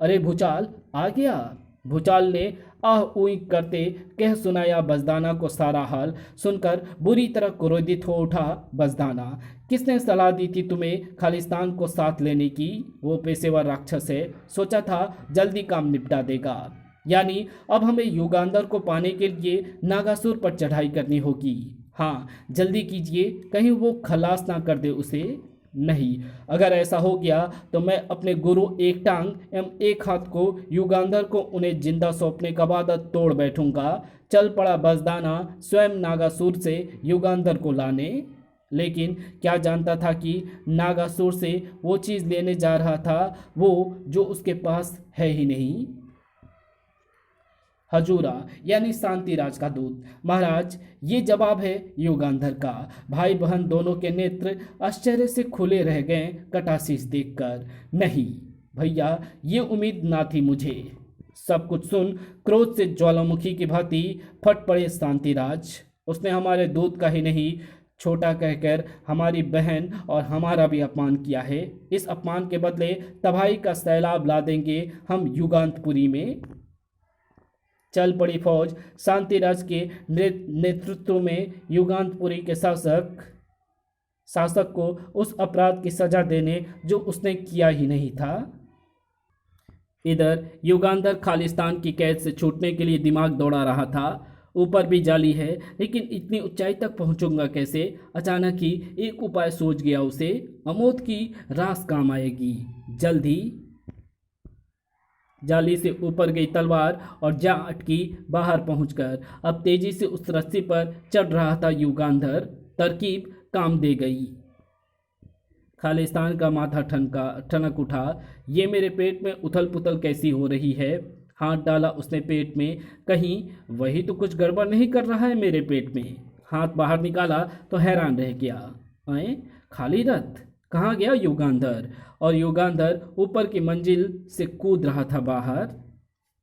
अरे भूचाल आ गया। भूचाल ने आह ऊई करते कह सुनाया बजदाना को सारा हाल। सुनकर बुरी तरह क्रोधित हो उठा बजदाना। किसने सलाह दी थी तुम्हें खालिस्तान को साथ लेने की? वो पेशेवर राक्षस है, सोचा था जल्दी काम निपटा देगा। यानी अब हमें युगांधर को पाने के लिए नागासुर पर चढ़ाई करनी होगी। हाँ, जल्दी कीजिए, कहीं वो खलास ना कर दे उसे। नहीं, अगर ऐसा हो गया तो मैं अपने गुरु एक टांग एवं एक हाथ को युगांधर को उन्हें जिंदा सौंपने का वादा तोड़ बैठूंगा। चल पड़ा बजदाना स्वयं नागासुर से युगांधर को लाने। लेकिन क्या जानता था कि नागासुर से वो चीज़ लेने जा रहा था वो जो उसके पास है ही नहीं। हजूरा यानी शांतिराज का दूत। महाराज, ये जवाब है युगांधर का। भाई बहन दोनों के नेत्र आश्चर्य से खुले रह गए कटासीस देखकर। नहीं भैया, ये उम्मीद ना थी मुझे। सब कुछ सुन क्रोध से ज्वालामुखी की भांति फट पड़े शांतिराज। उसने हमारे दूत का ही नहीं, छोटा कहकर हमारी बहन और हमारा भी अपमान किया है। इस अपमान के बदले तबाही का सैलाब ला देंगे हम युगांतपुरी में। चल पड़ी फौज शांतिराज के नेतृत्व में युगांतपुरी के शासक को उस अपराध की सजा देने जो उसने किया ही नहीं था। इधर युगांधर खालिस्तान की कैद से छूटने के लिए दिमाग दौड़ा रहा था। ऊपर भी जाली है, लेकिन इतनी ऊंचाई तक पहुंचूंगा कैसे? अचानक ही एक उपाय सूझ गया उसे। अमोद की रास काम आएगी। जल्दी जाली से ऊपर गई तलवार और जा अटकी बाहर पहुंचकर। अब तेजी से उस रस्सी पर चढ़ रहा था युगांधर। तरकीब काम दे गई। खालिस्तान का माथा ठनक उठा। ये मेरे पेट में उथल पुथल कैसी हो रही है? हाथ डाला उसने पेट में, कहीं वही तो कुछ गड़बड़ नहीं कर रहा है मेरे पेट में। हाथ बाहर निकाला तो हैरान रह गया। अरे खाली रथ, कहाँ गया युगांधर? और युगांधर ऊपर की मंजिल से कूद रहा था बाहर।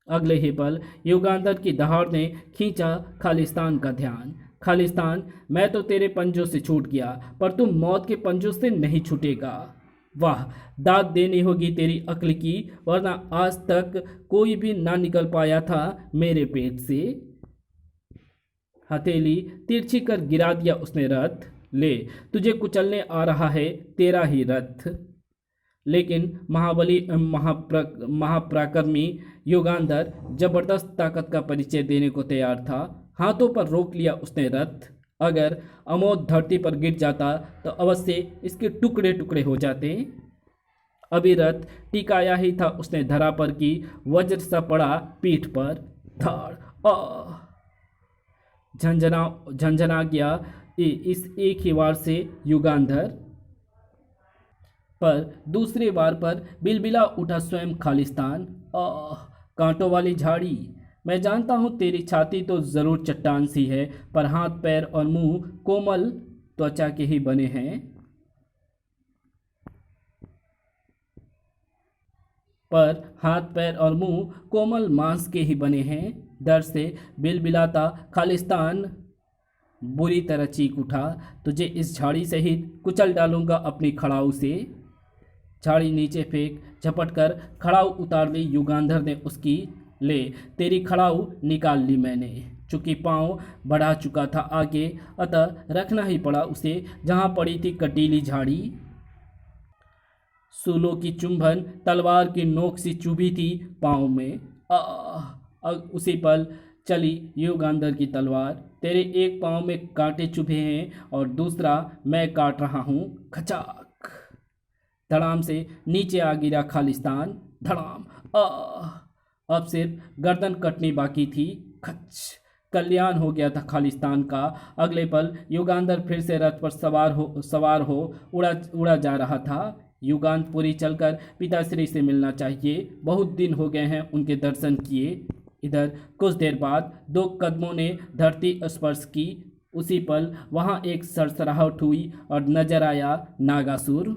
अगले ही पल युगांधर की दहाड़ ने खींचा खालिस्तान का ध्यान। खालिस्तान, मैं तो तेरे पंजों से छूट गया, पर तू मौत के पंजों से नहीं छूटेगा। वाह, दाद देनी होगी तेरी अक्ल की, वरना आज तक कोई भी ना निकल पाया था मेरे पेट से। हथेली तिरछी कर गिरा दिया उसने रथ। ले, तुझे कुचलने आ रहा है तेरा ही रथ। लेकिन महाबली महापराक्रमी युगांधर जबरदस्त ताकत का परिचय देने को तैयार था। हाथों पर रोक लिया उसने रथ। अगर अमोद धरती पर गिर जाता तो अवश्य इसके टुकड़े टुकड़े हो जाते। अभी रथ टिकाया ही था उसने धरा पर की वज्र सा पड़ा पीठ पर। धाड़ झंझना गया इस एक ही वार से युगांधर। पर दूसरे वार पर बिलबिला उठा स्वयं खालिस्तान। कांटों वाली झाड़ी, मैं जानता हूँ तेरी छाती तो ज़रूर चट्टान सी है, पर हाथ पैर और मुंह कोमल त्वचा के ही बने हैं। पर हाथ पैर और मुंह कोमल मांस के ही बने हैं। डर से बिलबिलाता खालिस्तान बुरी तरह चीख उठा। तुझे इस झाड़ी सहित कुचल डालूंगा अपनी खड़ाऊ से। झाड़ी नीचे फेंक झपट कर खड़ाऊ उतार ली युगांधर ने उसकी। ले, तेरी खड़ाऊ निकाल ली मैंने। चूंकि पांव बढ़ा चुका था आगे, अतः रखना ही पड़ा उसे जहां पड़ी थी कटीली झाड़ी। सूलों की चुंभन तलवार की नोक से चुभी थी पांव में। उसी पल चली युगांधर की तलवार। तेरे एक पांव में कांटे चुभे हैं और दूसरा मैं काट रहा हूं। खचाक! धड़ाम से नीचे आ गिरा खालिस्तान। धड़ाम! अब सिर्फ गर्दन कटनी बाकी थी। खच! कल्याण हो गया था खालिस्तान का। अगले पल युगांधर फिर से रथ पर सवार हो उड़ा जा रहा था। युगांतपुरी चलकर पिताश्री से मिलना चाहिए, बहुत दिन हो गए हैं उनके दर्शन किए। इधर कुछ देर बाद 2 कदमों ने धरती स्पर्श की। उसी पल वहां एक सरसराहट हुई और नजर आया नागासुर।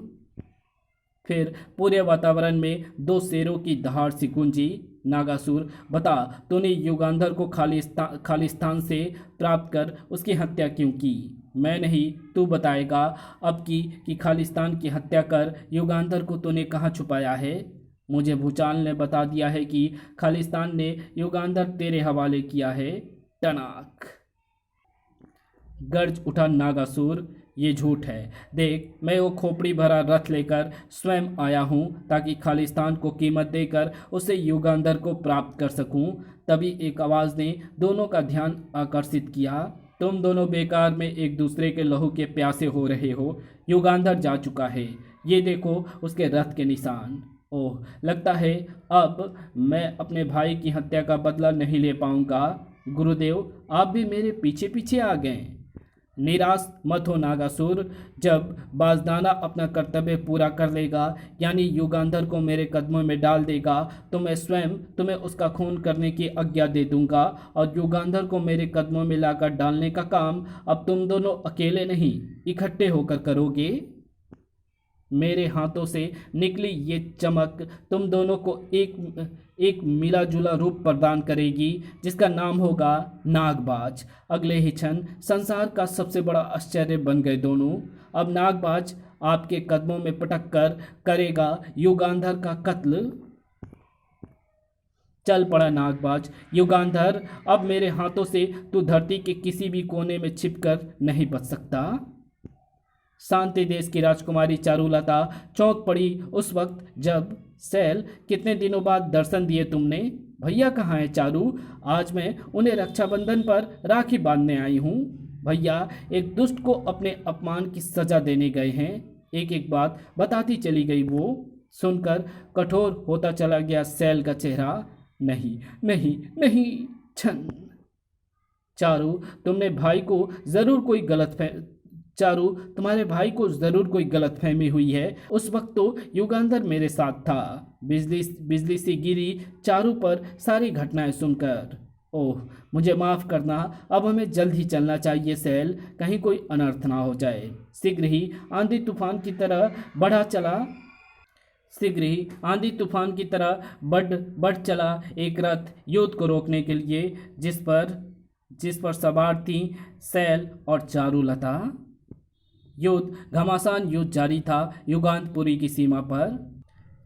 फिर पूरे वातावरण में 2 शेरों की दहाड़ सी गूंजी। नागासुर, बता, तूने युगांधर को खालिस्तान से प्राप्त कर उसकी हत्या क्यों की? मैं नहीं, तू बताएगा अब कि खालिस्तान की हत्या कर युगांधर को तूने कहाँ छुपाया है? मुझे भूचाल ने बता दिया है कि खालिस्तान ने युगांधर तेरे हवाले किया है। टनाक! गर्ज उठा नागासुर, ये झूठ है। देख, मैं वो खोपड़ी भरा रथ लेकर स्वयं आया हूँ ताकि खालिस्तान को कीमत देकर उसे युगांधर को प्राप्त कर सकूँ। तभी एक आवाज़ ने दोनों का ध्यान आकर्षित किया। तुम दोनों बेकार में एक दूसरे के लहू के प्यासे हो रहे हो। युगांधर जा चुका है, ये देखो उसके रथ के निशान। ओह, लगता है अब मैं अपने भाई की हत्या का बदला नहीं ले पाऊंगा। गुरुदेव, आप भी मेरे पीछे पीछे आ गए। निराश मत हो नागासुर, जब बाजदाना अपना कर्तव्य पूरा कर लेगा, यानी युगांधर को मेरे कदमों में डाल देगा, तो मैं स्वयं तुम्हें उसका खून करने की आज्ञा दे दूंगा और युगांधर को मेरे कदमों में लाकर डालने का काम अब तुम दोनों अकेले नहीं, इकट्ठे होकर करोगे। मेरे हाथों से निकली ये चमक तुम दोनों को एक मिला जुला रूप प्रदान करेगी, जिसका नाम होगा नागबाज। अगले ही क्षण संसार का सबसे बड़ा आश्चर्य बन गए दोनों। अब नागबाज आपके कदमों में पटक कर करेगा युगांधर का कत्ल। चल पड़ा नागबाज। युगांधर, अब मेरे हाथों से तू धरती के किसी भी कोने में छिपकर नहीं बच सकता। शांति देश की राजकुमारी चारुलता चौंक पड़ी उस वक्त जब, सैल, कितने दिनों बाद दर्शन दिए तुमने? भैया कहाँ हैं चारू? आज मैं उन्हें रक्षाबंधन पर राखी बांधने आई हूँ। भैया एक दुष्ट को अपने अपमान की सजा देने गए हैं। एक एक बात बताती चली गई वो। सुनकर कठोर होता चला गया सैल का चेहरा। नहीं नहीं नहीं, छन। चारू, तुम्हारे भाई को जरूर कोई गलतफहमी हुई है। उस वक्त तो युगांधर मेरे साथ था। बिजली सी गिरी चारू पर सारी घटनाएं सुनकर। ओह, मुझे माफ़ करना, अब हमें जल्द ही चलना चाहिए सैल, कहीं कोई अनर्थ ना हो जाए। शीघ्र ही आंधी तूफान की तरह बढ़ चला एक रथ युद्ध को रोकने के लिए, जिस पर सवार थी सैल और चारुलता। घमासान युद्ध जारी था युगांतपुरी की सीमा पर।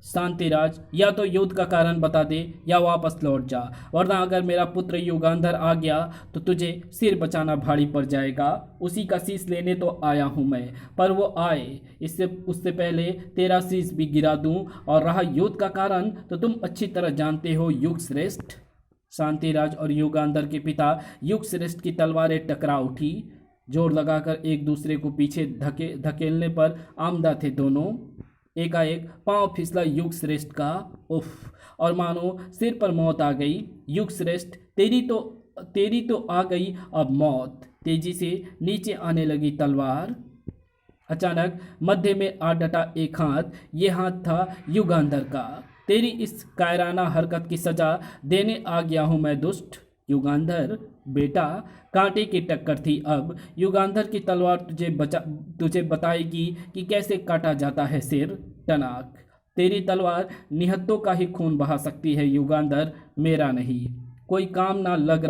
शांतिराज, या तो युद्ध का कारण बता दे या वापस लौट जा, वरना अगर मेरा पुत्र युगांधर आ गया तो तुझे सिर बचाना भारी पड़ जाएगा। उसी का शीश लेने तो आया हूँ मैं, पर वो आए उससे पहले तेरा शीश भी गिरा दूं। और रहा युद्ध का कारण तो तुम अच्छी तरह जानते हो युगश्रेष्ठ। शांतिराज और युगांधर के पिता युगश्रेष्ठ की तलवारें टकरा उठी। जोर लगाकर एक दूसरे को पीछे धकेलने पर आमदा थे दोनों। एकाएक पांव फिसला युगश्रेष्ठ का। उफ! और मानो सिर पर मौत आ गई। युगश्रेष्ठ, तेरी तो आ गई अब मौत। तेजी से नीचे आने लगी तलवार। अचानक मध्य में आ डटा एक हाथ। ये हाथ था युगांधर का। तेरी इस कायराना हरकत की सजा देने आ गया हूं मैं दुष्ट। युगांधर बेटा, कांटे की टक्कर थी अब। युगांधर की तलवार तुझे बताएगी कि कैसे काटा जाता है सिर। टनाक! तेरी तलवार निहत्तों का ही खून बहा सकती है युगांधर, मेरा नहीं। कोई कम ना लग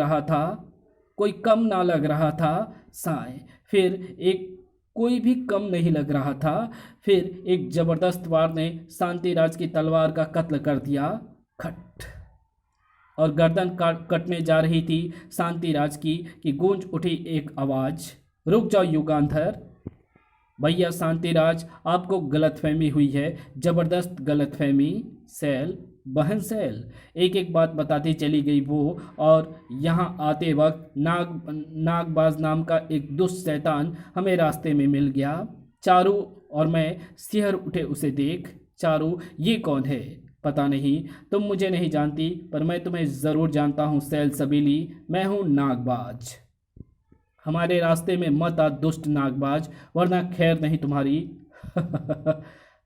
रहा था। साय! कोई भी कम नहीं लग रहा था। फिर एक जबरदस्त वार ने शांतिराज की तलवार का कत्ल कर दिया। खट! और गर्दन कटने जा रही थी शांतिराज की कि गूंज उठी एक आवाज, रुक जाओ युगांधर। भैया शांतिराज, आपको गलतफहमी हुई है, जबरदस्त गलतफहमी। सैल, बहन सैल, एक एक बात बताती चली गई वो। और यहाँ आते वक्त नागबाज नाम का एक दुष्ट शैतान हमें रास्ते में मिल गया। चारू और मैं सिहर उठे उसे देख। चारू, ये कौन है? पता नहीं, तुम मुझे नहीं जानती, पर मैं तुम्हें ज़रूर जानता हूँ सैल सबीली, मैं हूँ नागबाज। हमारे रास्ते में मत आ दुष्ट नागबाज, वरना खैर नहीं तुम्हारी।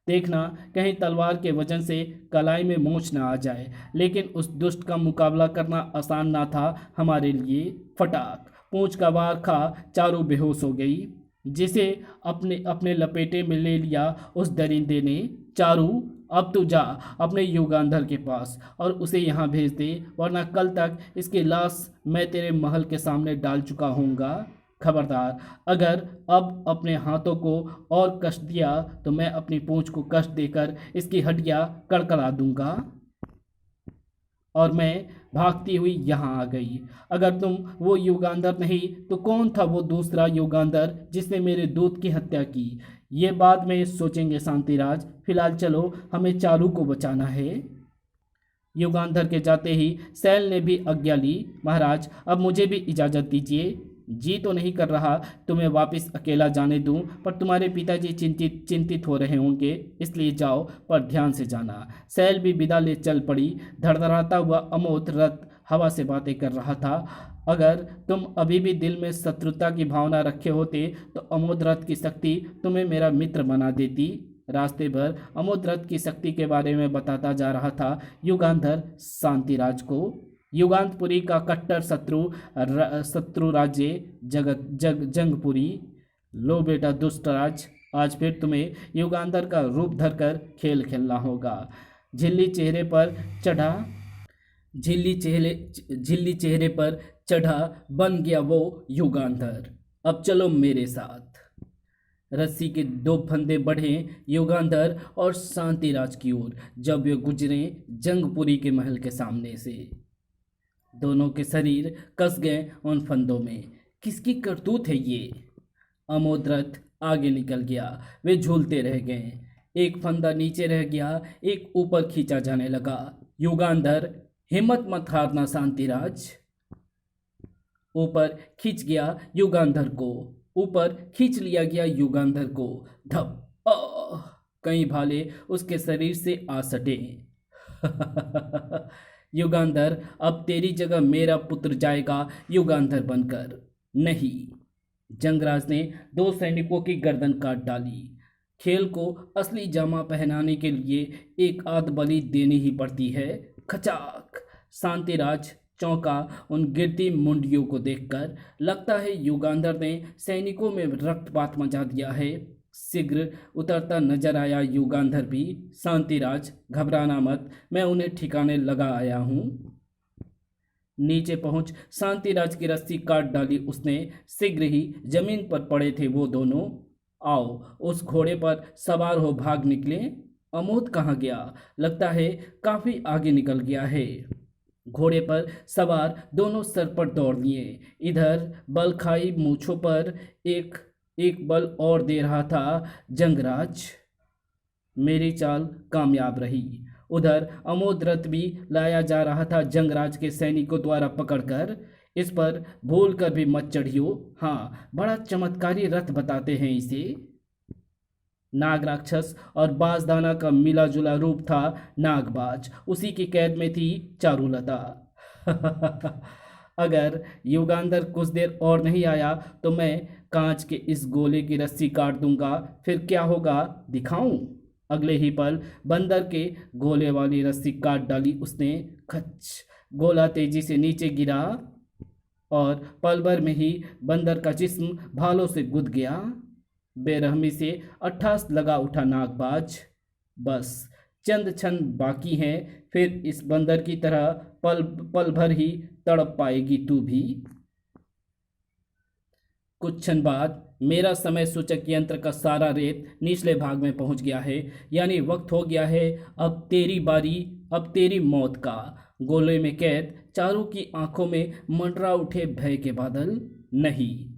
देखना कहीं तलवार के वजन से कलाई में मोच न आ जाए। लेकिन उस दुष्ट का मुकाबला करना आसान ना था हमारे लिए। फटाक पूंछ का वार खा चारू बेहोश हो गई, जिसे अपने अपने लपेटे में ले लिया उस दरिंदे ने। चारू, अब तू जा अपने युगांधर के पास और उसे यहाँ भेज दे, वरना कल तक इसकी लाश मैं तेरे महल के सामने डाल चुका हूँगा। खबरदार, अगर अब अपने हाथों को और कष्ट दिया तो मैं अपनी पूंछ को कष्ट देकर इसकी हड्डियां कड़कड़ा दूंगा। और मैं भागती हुई यहाँ आ गई। अगर तुम वो युगांधर नहीं तो कौन था वो दूसरा युगांधर जिसने मेरे दूत की हत्या की? ये बाद में सोचेंगे शांतिराज, फिलहाल चलो, हमें चारू को बचाना है। युगांधर के जाते ही सैल ने भी आज्ञा ली। महाराज, अब मुझे भी इजाज़त दीजिए। जी तो नहीं कर रहा तुम्हें वापस अकेला जाने दूं, पर तुम्हारे पिताजी चिंतित हो रहे होंगे, इसलिए जाओ, पर ध्यान से जाना। सैल भी विदा ले चल पड़ी। धड़धड़ाता हुआ अमोद रथ हवा से बातें कर रहा था। अगर तुम अभी भी दिल में शत्रुता की भावना रखे होते तो अमोद रथ की शक्ति तुम्हें मेरा मित्र बना देती। रास्ते भर अमोद रथ की शक्ति के बारे में बताता जा रहा था युगांधर शांतिराज को। युगांतपुरी का कट्टर शत्रु राज्य जंगपुरी। लो बेटा दुष्टराज, आज फिर तुम्हें युगांधर का रूप धरकर खेल खेलना होगा। झिल्ली चेहरे पर चढ़ा बन गया वो युगांधर। अब चलो मेरे साथ। रस्सी के दो फंदे बढ़े युगांधर और शांतिराज की ओर। जब वे गुजरे जंगपुरी के महल के सामने से, दोनों के शरीर कस गए उन फंदों में। किसकी करतूत है ये? अमोदरथ आगे निकल गया। वे झूलते रह गए। एक फंदा नीचे रह गया, एक ऊपर खींचा जाने लगा। युगांधर, हिम्मत मत हारना शांतिराज। ऊपर खींच गया युगांधर को। ऊपर खींच लिया गया युगांधर को। धप, कई भाले उसके शरीर से आ सटे। युगांधर, अब तेरी जगह मेरा पुत्र जाएगा युगांधर बनकर। नहीं। जंगराज ने दो सैनिकों की गर्दन काट डाली। खेल को असली जामा पहनाने के लिए एक आध बलि देनी ही पड़ती है। खचाक। शांतिराज चौंका उन गिरती मुंडियों को देखकर। लगता है युगांधर ने सैनिकों में रक्तपात मचा दिया है। शीघ्र उतरता नजर आया युगांधर भी। शांतिराज, घबराना मत, मैं उन्हें ठिकाने लगा आया हूँ। नीचे पहुंच शांतिराज की रस्सी काट डाली उसने। शीघ्र ही जमीन पर पड़े थे वो दोनों। आओ, उस घोड़े पर सवार हो भाग निकले। अमोद कहाँ गया? लगता है काफी आगे निकल गया है। घोड़े पर सवार दोनों सर पर दौड़ लिए। इधर बल खाई मूछों पर एक बल और दे रहा था जंगराज। मेरी चाल कामयाब रही। उधर अमोद रथ भी लाया जा रहा था जंगराज के सैनिकों द्वारा पकड़कर। इस पर भूल कर भी मत चढ़ियो। हाँ, बड़ा चमत्कारी रथ बताते हैं इसे। नाग राक्षस और बाजदाना का मिला जुला रूप था नागबाज। उसी की कैद में थी चारुलता। अगर युगांधर कुछ देर और नहीं आया तो मैं कांच के इस गोले की रस्सी काट दूंगा। फिर क्या होगा दिखाऊं? अगले ही पल बंदर के गोले वाली रस्सी काट डाली उसने। खच, गोला तेजी से नीचे गिरा और पल भर में ही बंदर का जिस्म भालों से गुद गया। बेरहमी से अट्ठास लगा उठा नागबाज। बस चंद क्षण बाकी हैं, फिर इस बंदर की तरह पल भर ही तड़प पाएगी तू भी। कुछ क्षण बाद मेरा समय सूचक यंत्र का सारा रेत निचले भाग में पहुंच गया है। यानी वक्त हो गया है अब तेरी बारी, अब तेरी मौत का। गोले में कैद चारों की आंखों में मंडरा उठे भय के बादल। नहीं,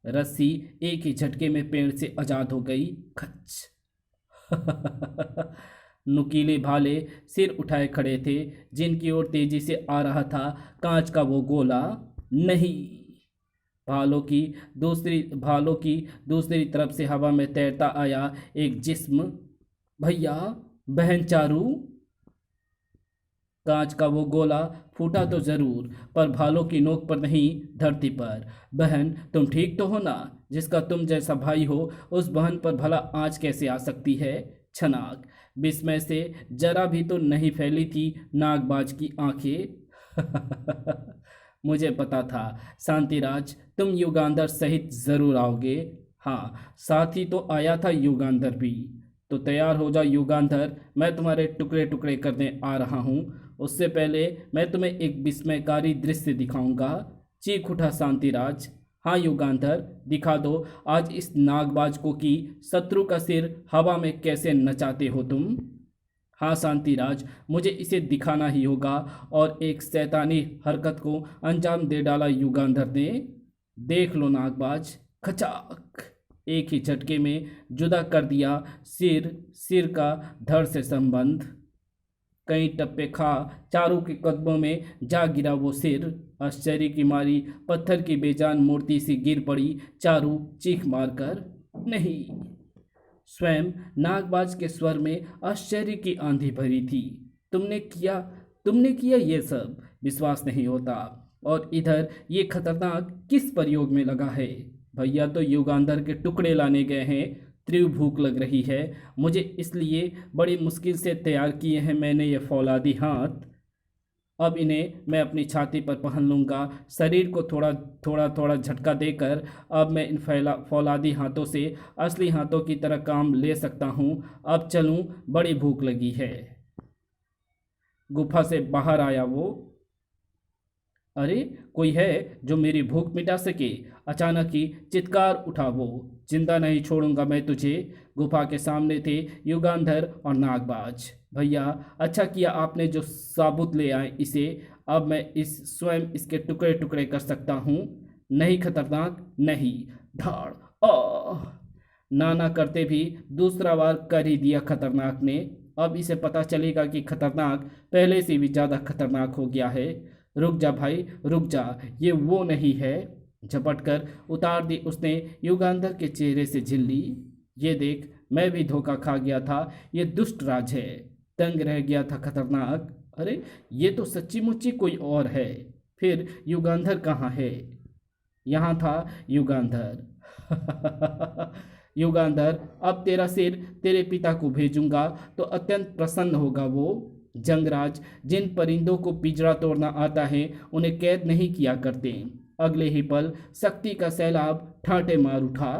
रस्सी एक ही झटके में पेड़ से आजाद हो गई। खच। नुकीले भाले सिर उठाए खड़े थे, जिनकी ओर तेजी से आ रहा था कांच का वो गोला। नहीं, भालों की दूसरी तरफ से हवा में तैरता आया एक जिस्म। भैया, बहन चारू। कांच का वो गोला फूटा तो जरूर, पर भालों की नोक पर नहीं, धरती पर। बहन, तुम ठीक तो हो ना? जिसका तुम जैसा भाई हो, उस बहन पर भला आंच कैसे आ सकती है? छनाक। विस्मय से जरा भी तो नहीं फैली थी नागबाज की आंखें। मुझे पता था शांतिराज, तुम युगांधर सहित जरूर आओगे। हाँ, साथ ही तो आया था युगांधर भी। तो तैयार हो जाओ युगांधर, मैं तुम्हारे टुकड़े टुकड़े करने आ रहा हूँ। उससे पहले मैं तुम्हें एक विस्मयकारी दृश्य दिखाऊंगा। चीख उठा शांतिराज। हाँ युगांधर, दिखा दो आज इस नागबाज को कि शत्रु का सिर हवा में कैसे नचाते हो तुम। हाँ शांतिराज, मुझे इसे दिखाना ही होगा। और एक शैतानी हरकत को अंजाम दे डाला युगांधर ने। देख लो नागबाज। खचाक। एक ही झटके में जुदा कर दिया सिर का धड़ से संबंध। कई टप्पे खा चारों के कदमों में जा गिरा वो सिर। आश्चर्य की मारी पत्थर की बेजान मूर्ति सी गिर पड़ी चारू, चीख मारकर। नहीं। स्वयं नागबाज के स्वर में आश्चर्य की आंधी भरी थी। तुमने किया ये सब? विश्वास नहीं होता। और इधर ये खतरनाक किस प्रयोग में लगा है? भैया तो युगांधर के टुकड़े लाने गए हैं। तीव्र भूख लग रही है मुझे, इसलिए बड़ी मुश्किल से तैयार किए हैं मैंने ये फौलादी हाथ। अब इन्हें मैं अपनी छाती पर पहन लूँगा। शरीर को थोड़ा झटका देकर अब मैं इन फौलादी हाथों से असली हाथों की तरह काम ले सकता हूँ। अब चलूँ, बड़ी भूख लगी है। गुफा से बाहर आया वो। अरे, कोई है जो मेरी भूख मिटा सके? अचानक ही चित्कार उठा वो। जिंदा नहीं छोड़ूंगा मैं तुझे। गुफा के सामने थे युगांधर और नागबाज। भैया, अच्छा किया आपने जो साबुत ले आए इसे। अब मैं स्वयं इसके टुकड़े टुकड़े कर सकता हूँ। नहीं खतरनाक, नहीं। धाड़। नाना करते भी दूसरा बार कर ही दिया खतरनाक ने। अब इसे पता चलेगा कि खतरनाक पहले से भी ज़्यादा खतरनाक हो गया है। रुक जा भाई, रुक जा, ये वो नहीं है। झपट कर उतार दी उसने युगांधर के चेहरे से झिल्ली। ये देख, मैं भी धोखा खा गया था। ये दुष्ट राज है। दंग रह गया था खतरनाक। अरे, ये तो सच्ची मुच्ची कोई और है। फिर युगांधर कहाँ है? यहाँ था युगांधर। युगांधर, अब तेरा सिर तेरे पिता को भेजूंगा तो अत्यंत प्रसन्न होगा वो। जंगराज जिन परिंदों को पिंजरा तोड़ना आता है उन्हें कैद नहीं किया करते। अगले ही पल शक्ति का सैलाब ठाटे मार उठा।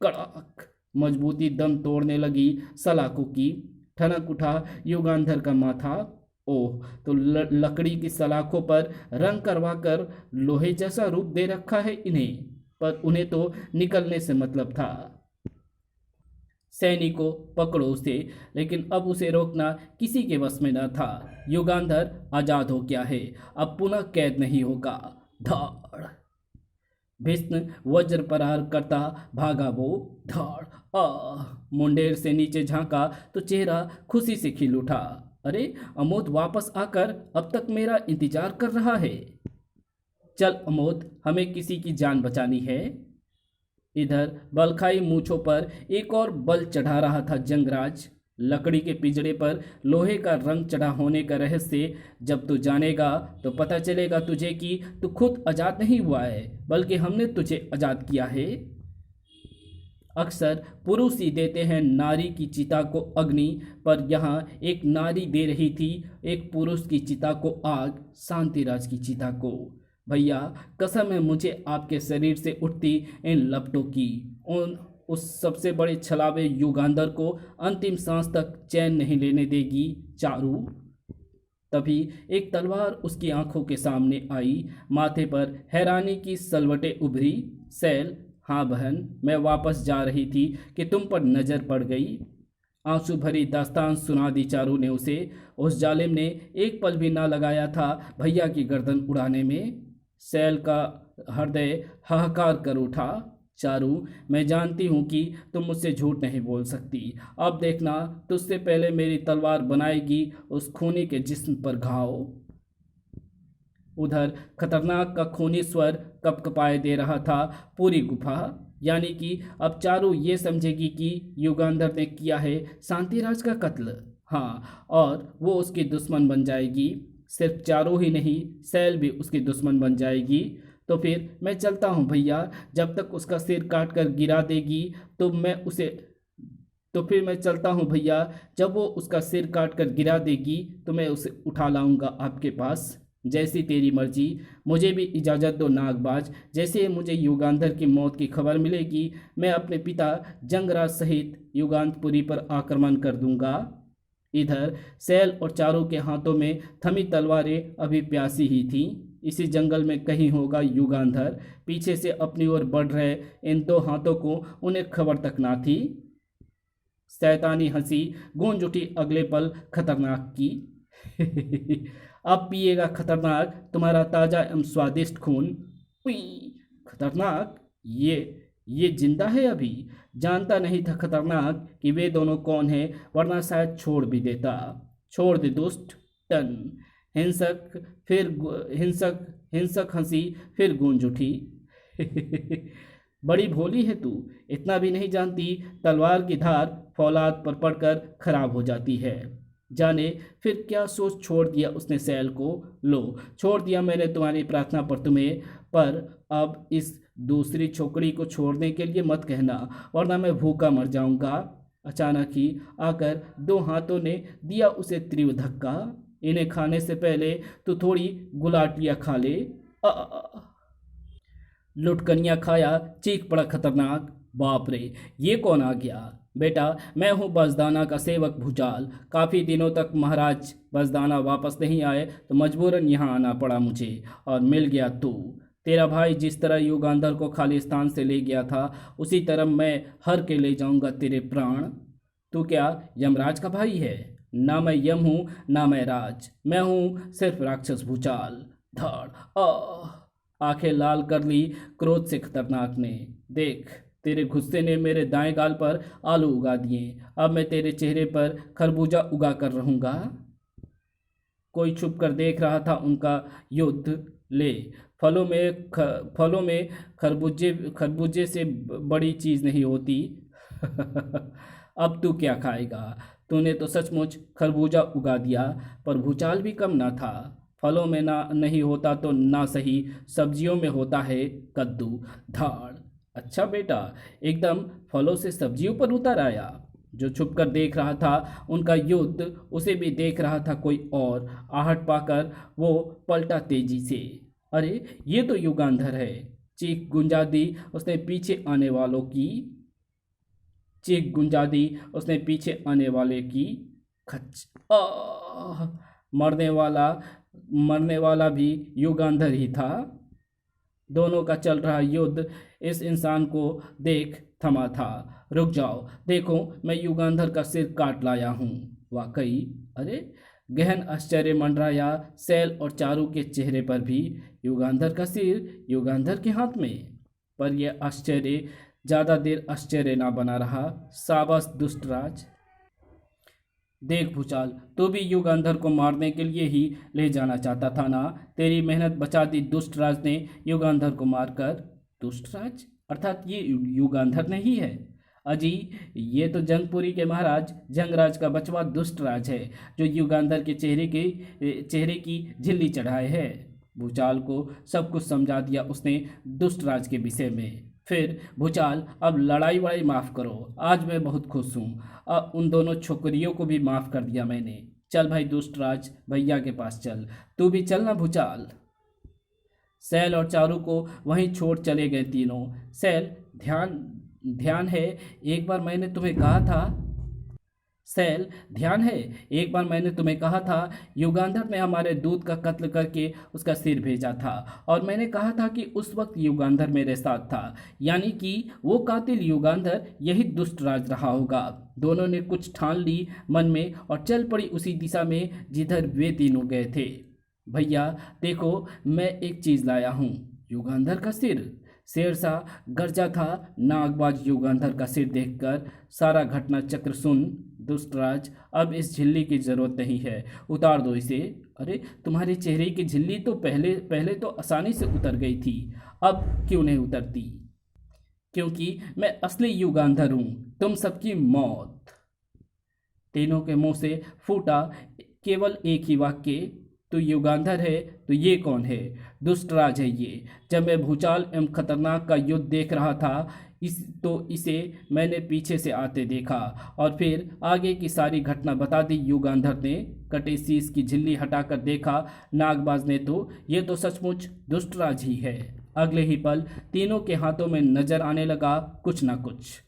कड़क। मजबूती दम तोड़ने लगी सलाखों की। ठनक उठा युगांधर का माथा। ओह, तो लकड़ी की सलाखों पर रंग करवा कर लोहे जैसा रूप दे रखा है इन्हें। पर उन्हें तो निकलने से मतलब था। सैनिकों, पकड़ो उसे। लेकिन अब उसे रोकना किसी के वश में न था। युगांधर आजाद हो गया है, अब पुनः कैद नहीं होगा। धाड़। भीष्म वज्र प्रहार करता भागा वो। धाड़। मुंडेर से नीचे झांका तो चेहरा खुशी से खिल उठा। अरे, अमोद वापस आकर अब तक मेरा इंतजार कर रहा है। चल अमोद, हमें किसी की जान बचानी है। इधर बलखाई मूछों पर एक और बल चढ़ा रहा था जंगराज। लकड़ी के पिंजरे पर लोहे का रंग चढ़ा होने का रहस्य जब तू जानेगा तो पता चलेगा तुझे कि तू खुद आजाद नहीं हुआ है, बल्कि हमने तुझे आजाद किया है। अक्सर पुरुष ही देते हैं नारी की चिता को अग्नि, पर यहाँ एक नारी दे रही थी एक पुरुष की चिता को आग, शांतिराज की चिता को। भैया, कसम है मुझे आपके शरीर से उठती इन लपटों की। उस सबसे बड़े छलावे युगांधर को अंतिम सांस तक चैन नहीं लेने देगी चारू। तभी एक तलवार उसकी आंखों के सामने आई। माथे पर हैरानी की सलवटें उभरी। सैल, हाँ बहन, मैं वापस जा रही थी कि तुम पर नजर पड़ गई। आंसू भरी दास्तान सुना दी चारू ने उसे। उस जालिम ने एक पल भी ना लगाया था भैया की गर्दन उड़ाने में। सैल का हृदय हाहाकार कर उठा। चारू, मैं जानती हूँ कि तुम मुझसे झूठ नहीं बोल सकती। अब देखना, तुझसे पहले मेरी तलवार बनाएगी उस खूनी के जिस्म पर घाव। उधर खतरनाक का खूनी स्वर कपकपाए दे रहा था पूरी गुफा। यानी कि अब चारू ये समझेगी कि युगांधर ने किया है शांतिराज का कत्ल। हाँ, और वो उसकी दुश्मन बन जाएगी। सिर्फ चारू ही नहीं, सैल भी उसकी दुश्मन बन जाएगी। तो फिर मैं चलता हूँ भैया, जब तक उसका सिर काट कर गिरा देगी तो मैं उसे तो फिर मैं चलता हूँ भैया, जब वो उसका सिर काट कर गिरा देगी तो मैं उसे उठा लाऊंगा आपके पास। जैसी तेरी मर्जी। मुझे भी इजाज़त दो नागबाज। जैसे मुझे युगांधर की मौत की खबर मिलेगी, मैं अपने पिता जंगराज सहित युगांतपुरी पर आक्रमण कर दूंगा। इधर सैल और चारों के हाथों में थमी तलवारें अभी प्यासी ही थीं। इसी जंगल में कहीं होगा युगांधर। पीछे से अपनी ओर बढ़ रहे इन दो हाथों को उन्हें खबर तक ना थी। शैतानी हंसी गूंज उठी अगले पल खतरनाक की। अब पिएगा खतरनाक तुम्हारा ताजा एवं स्वादिष्ट खून। उई, खतरनाक, ये जिंदा है अभी। जानता नहीं था खतरनाक कि वे दोनों कौन हैं, वरना शायद छोड़ भी देता। छोड़ दे दुष्ट। टन। हिंसक हिंसक हिंसक हंसी फिर गूंज उठी। बड़ी भोली है तू। इतना भी नहीं जानती तलवार की धार फौलाद पर पड़कर खराब हो जाती है। जाने फिर क्या सोच छोड़ दिया उसने सैल को। लो, छोड़ दिया मैंने तुम्हारी प्रार्थना पर तुम्हें, पर अब इस दूसरी छोकरी को छोड़ने के लिए मत कहना, वरना मैं भूखा मर जाऊंगा। अचानक ही आकर दो हाथों ने दिया उसे तीव्र धक्का। इन्हें खाने से पहले तो थोड़ी गुलाटियाँ खा ले। लुटकनिया खाया, चीख पड़ा खतरनाक। बाप रे, ये कौन आ गया? बेटा, मैं हूँ बसदाना का सेवक भूचाल। काफ़ी दिनों तक महाराज बसदाना वापस नहीं आए तो मजबूरन यहाँ आना पड़ा मुझे, और मिल गया तू। तेरा भाई जिस तरह युगांधर को खालिस्तान से ले गया था, उसी तरह मैं हर के ले जाऊंगा तेरे प्राण। तू क्या यमराज का भाई है? ना मैं यम हूँ ना मैं राज, मैं हूँ सिर्फ राक्षस भूचाल। धड़ आंखें लाल कर ली क्रोध से खतरनाक ने। देख, तेरे गुस्से ने मेरे दाएं गाल पर आलू उगा दिए। अब मैं तेरे चेहरे पर खरबूजा उगा कर रहूंगा। कोई छुप कर देख रहा था उनका युद्ध। ले, फलों में खरबूजे से बड़ी चीज़ नहीं होती। अब तू क्या खाएगा? तूने तो सचमुच खरबूजा उगा दिया, पर भूचाल भी कम ना था। फलों में ना नहीं होता तो ना सही सब्जियों में होता है कद्दू। धाड़। अच्छा बेटा, एकदम फलों से सब्जियों पर उतर आया। जो छुपकर देख रहा था उनका युद्ध, उसे भी देख रहा था कोई और। आहट पाकर वो पलटा तेजी से। अरे, ये तो युगांधर है। चीख गुंजा दी उसने पीछे आने वालों की। चीख गुंजा दी उसने पीछे आने वाले की। खच। मरने वाला भी युगांधर ही था। दोनों का चल रहा युद्ध इस इंसान को देख थमा था। रुक जाओ, देखो, मैं युगांधर का सिर काट लाया हूँ। वाकई? अरे, गहन आश्चर्य मंडराया सैल और चारू के चेहरे पर भी। युगांधर का सिर युगांधर के हाथ में? पर यह आश्चर्य ज़्यादा देर आश्चर्य ना बना रहा। शाबाश दुष्टराज। देख भूचाल, तू भी युगांधर को मारने के लिए ही ले जाना चाहता था ना? तेरी मेहनत बचा दी दुष्टराज ने युगांधर को मारकर। दुष्टराज अर्थात ये युगांधर नहीं है। अजी, ये तो जंगपुरी के महाराज जंगराज का बचवा दुष्टराज है, जो युगांधर के चेहरे की झिल्ली चढ़ाए है। भूचाल को सब कुछ समझा दिया उसने दुष्टराज के विषय में। फिर भूचाल, अब लड़ाई वड़ाई माफ़ करो, आज मैं बहुत खुश हूँ। अब उन दोनों छोकरियों को भी माफ़ कर दिया मैंने। चल भाई दुष्टराज, भैया के पास चल। तू भी चल ना भूचाल। सैल और चारू को वहीं छोड़ चले गए तीनों। सैल, ध्यान है, एक बार मैंने तुम्हें कहा था। सैल, ध्यान है, एक बार मैंने तुम्हें कहा था युगांधर ने हमारे दूत का कत्ल करके उसका सिर भेजा था, और मैंने कहा था कि उस वक्त युगांधर मेरे साथ था, यानी कि वो कातिल युगांधर यही दुष्ट राज रहा होगा। दोनों ने कुछ ठान ली मन में और चल पड़ी उसी दिशा में जिधर वे तीनों गए थे। भैया देखो, मैं एक चीज लाया हूँ। युगांधर का सिर। शेरशाह गरजा था। नागबाज युगांधर का सिर देखकर सारा घटना चक्र सुन, दुष्टराज, अब इस झिल्ली की जरूरत नहीं है, उतार दो इसे। अरे, तुम्हारे चेहरे की झिल्ली तो पहले पहले तो आसानी से उतर गई थी, अब क्यों नहीं उतरती? क्योंकि मैं असली युगांधर हूं, तुम सबकी मौत। तीनों के मुंह से फूटा केवल एक ही वाक्य, तो युगांधर है तो ये कौन है? दुष्टराज है ये। जब मैं भूचाल एवं खतरनाक का युद्ध देख रहा था इसे मैंने पीछे से आते देखा, और फिर आगे की सारी घटना बता दी। युगांधर ने कटे शीश की झिल्ली हटाकर देखा, नागबाज ने तो ये तो सचमुच दुष्टराज ही है। अगले ही पल तीनों के हाथों में नजर आने लगा कुछ ना कुछ।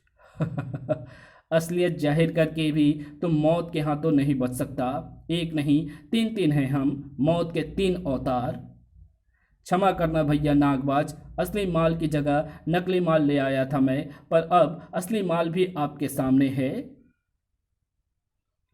असलियत जाहिर करके भी तुम मौत के हाथों नहीं बच सकता। एक नहीं, तीन तीन हैं हम, मौत के तीन अवतार। क्षमा करना भैया नागबाज, असली माल की जगह नकली माल ले आया था मैं, पर अब असली माल भी आपके सामने है।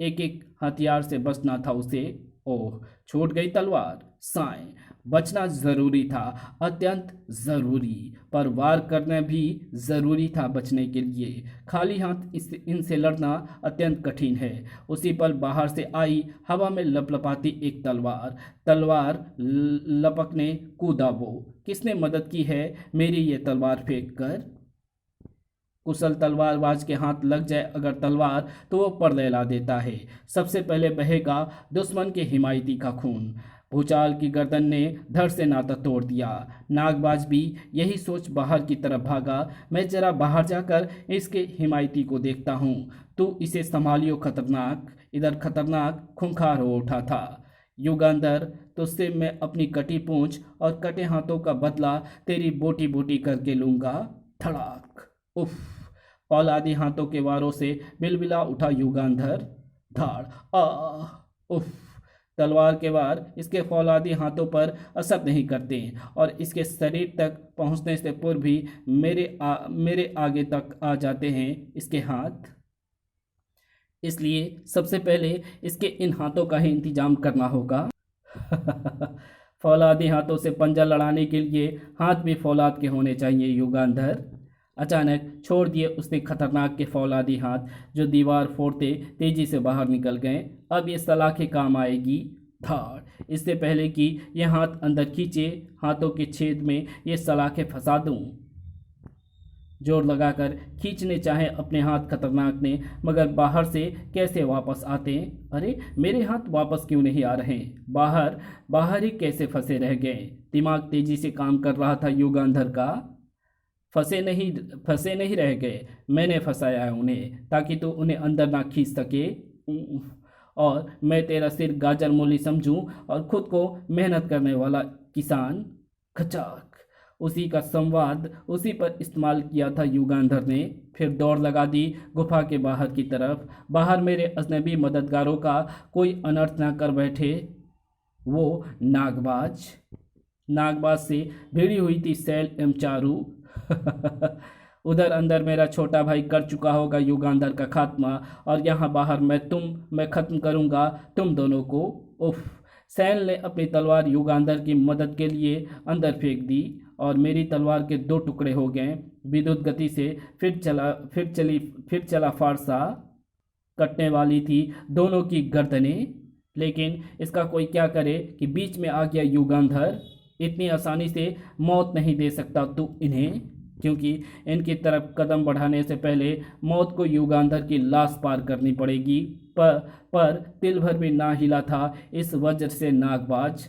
एक एक हथियार से बचना था उसे। ओह, छूट गई तलवार। साएं, बचना जरूरी था, अत्यंत जरूरी, पर वार करना भी जरूरी था बचने के लिए। खाली हाथ इनसे लड़ना अत्यंत कठिन है। उसी पल बाहर से आई हवा में लपलपाती एक तलवार। तलवार लपकने कूदा वो। किसने मदद की है मेरी ये तलवार फेंक कर? कुशल तलवारबाज के हाथ लग जाए अगर तलवार, तो वो पर लहला देता है। सबसे पहले बहेगा दुश्मन के हिमायती का खून। भूचाल की गर्दन ने धड़ से नाता तोड़ दिया। नागबाज भी यही सोच बाहर की तरफ भागा। मैं जरा बाहर जाकर इसके हिमायती को देखता हूँ, तू इसे संभालियो खतरनाक। इधर खतरनाक खूंखार हो उठा था। युगांधर, तुझसे मैं अपनी कटी पूंछ और कटे हाथों का बदला तेरी बोटी बोटी करके लूंगा। धड़ाक। उफ! फौलादी हाथों के वारों से बिलबिला उठा युगांधर। धाड़। आ! उफ! तलवार के वार इसके फौलादी हाथों पर असर नहीं करते, और इसके शरीर तक पहुंचने से पूर्व भी मेरे आगे तक आ जाते हैं इसके हाथ। इसलिए सबसे पहले इसके इन हाथों का ही इंतजाम करना होगा। फौलादी हाथों से पंजा लड़ाने के लिए हाथ भी फौलाद के होने चाहिए युगांधर। अचानक छोड़ दिए उसने खतरनाक के फौलादी हाथ, जो दीवार फोड़ते तेजी से बाहर निकल गए। अब ये सलाखें काम आएगी। धाड़। इससे पहले कि ये हाथ अंदर खींचे, हाथों के छेद में ये सलाखें फंसा दूं। जोर लगाकर खींचने चाहे अपने हाथ खतरनाक ने, मगर बाहर से कैसे वापस आते? अरे, मेरे हाथ वापस क्यों नहीं आ रहे? बाहर बाहर ही कैसे फंसे रह गए? दिमाग तेजी से काम कर रहा था युगांधर का। फंसे नहीं रह गए, मैंने फंसाया है उन्हें, ताकि तू उन्हें अंदर ना खींच सके। और मैं तेरा सिर गाजर मूली समझूं और खुद को मेहनत करने वाला किसान। खचाक। उसी का संवाद उसी पर इस्तेमाल किया था युगांधर ने। फिर दौड़ लगा दी गुफा के बाहर की तरफ। बाहर मेरे अजनबी मददगारों का कोई अनर्थ ना कर बैठे वो नागबाज। नागबाज से भिड़ी हुई थी सैल एवं चारू। उधर अंदर मेरा छोटा भाई कर चुका होगा युगांधर का खात्मा, और यहाँ बाहर मैं खत्म करूँगा तुम दोनों को। उफ! सैल ने अपनी तलवार युगांधर की मदद के लिए अंदर फेंक दी, और मेरी तलवार के दो टुकड़े हो गए। विद्युत गति से फिर चला फारसा। कटने वाली थी दोनों की गर्दनें, लेकिन इसका कोई क्या करे कि बीच में आ गया युगांधर। इतनी आसानी से मौत नहीं दे सकता तू इन्हें, क्योंकि इनकी तरफ कदम बढ़ाने से पहले मौत को युगांधर की लाश पार करनी पड़ेगी। पर तिल भर भी ना हिला था इस वज्र से नागबाज।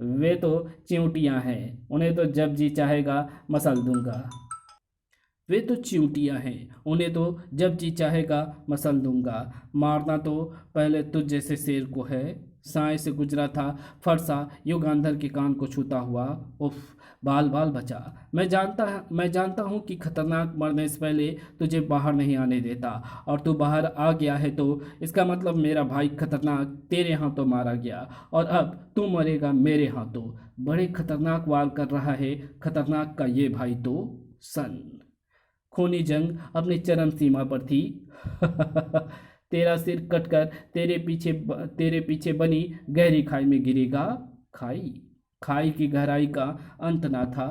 वे तो चिंटियां हैं, उन्हें तो जब जी चाहेगा मसल दूंगा। वे तो चिंटियां हैं, उन्हें तो जब जी चाहेगा मसल दूंगा। मारना तो पहले तुझ जैसे शेर को है। साय से गुजरा था फरसा युगांधर के कान को छूता हुआ। उफ, बाल बाल बचा। मैं जानता हूँ कि खतरनाक मरने से पहले तुझे बाहर नहीं आने देता, और तू बाहर आ गया है तो इसका मतलब मेरा भाई खतरनाक तेरे हाथों मारा गया, और अब तू मरेगा मेरे हाथों। बड़े खतरनाक वार कर रहा है खतरनाक का ये भाई तो। सन। खूनी जंग अपनी चरम सीमा पर थी। तेरा सिर कटकर तेरे पीछे बनी गहरी खाई में गिरेगा। खाई। खाई की गहराई का अंत ना था।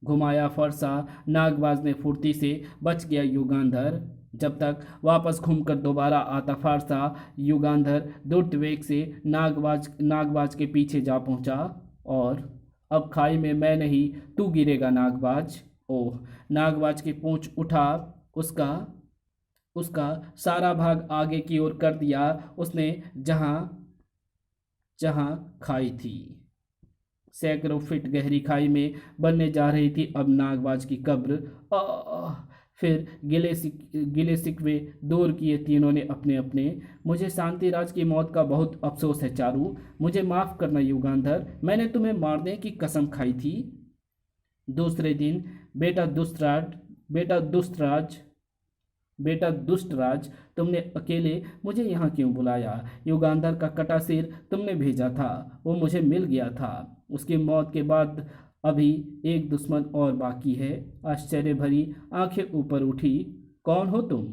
घुमाया फरसा नागबाज ने फुर्ती से बच गया युगांधर। जब तक वापस घूमकर दोबारा आता फारसा, युगांधर दुर्त वेग से नागबाज के पीछे जा पहुंचा। और अब खाई में मैं नहीं तू गिरेगा नागबाज। ओह। नागबाज की पूंछ उठा। उसका उसका सारा भाग आगे की ओर कर दिया उसने, जहां जहां खाई थी। सैकड़ों फीट गहरी खाई में बनने जा रही थी अब नागबाज की कब्र। आह! फिर गिले शिकवे दूर किए तीनों ने अपने अपने। मुझे शांतिराज की मौत का बहुत अफसोस है चारू। मुझे माफ करना युगांधर, मैंने तुम्हें मारने की कसम खाई थी। दूसरे दिन बेटा दुष्टराज बेटा दुष्टराज बेटा दुष्टराज, तुमने अकेले मुझे यहाँ क्यों बुलाया? युगांधर का कटा सिर तुमने भेजा था, वो मुझे मिल गया था। उसकी मौत के बाद अभी एक दुश्मन और बाकी है। आश्चर्य भरी आंखें ऊपर उठी। कौन हो तुम?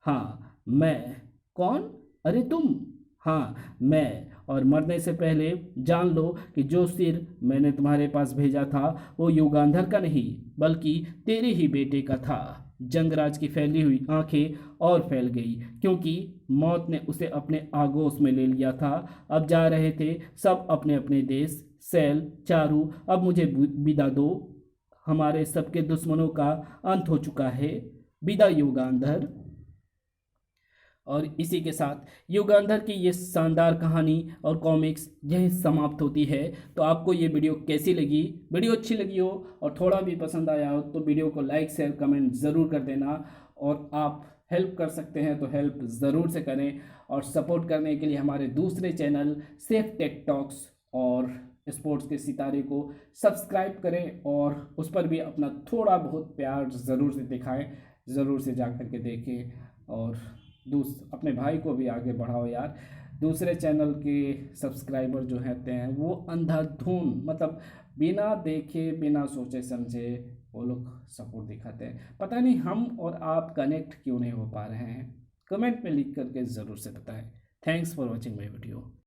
हाँ मैं। कौन? अरे तुम। हाँ मैं। और मरने से पहले जान लो कि जो सिर मैंने तुम्हारे पास भेजा था वो युगांधर का नहीं बल्कि तेरे ही बेटे का था। जंगराज की फैली हुई आंखें और फैल गई, क्योंकि मौत ने उसे अपने आगोश में ले लिया था। अब जा रहे थे सब अपने अपने देश। सैल, चारू, अब मुझे विदा दो। हमारे सबके दुश्मनों का अंत हो चुका है। विदा युगांधर। और इसी के साथ युगांधर की ये शानदार कहानी और कॉमिक्स यहीं समाप्त होती है। तो आपको ये वीडियो कैसी लगी? वीडियो अच्छी लगी हो और थोड़ा भी पसंद आया हो तो वीडियो को लाइक शेयर कमेंट ज़रूर कर देना। और आप हेल्प कर सकते हैं तो हेल्प ज़रूर से करें। और सपोर्ट करने के लिए हमारे दूसरे चैनल सेफ टेक टॉक्स और स्पोर्ट्स के सितारे को सब्सक्राइब करें और उस पर भी अपना थोड़ा बहुत प्यार ज़रूर से दिखाएं, ज़रूर से जा कर के देखें। और अपने भाई को भी आगे बढ़ाओ यार। दूसरे चैनल के सब्सक्राइबर जो रहते हैं वो अंधाधुन, मतलब बिना देखे बिना सोचे समझे वो लोग सपोर्ट दिखाते हैं। पता नहीं हम और आप कनेक्ट क्यों नहीं हो पा रहे हैं। कमेंट में लिख करके ज़रूर से बताएं। Thanks for watching my video.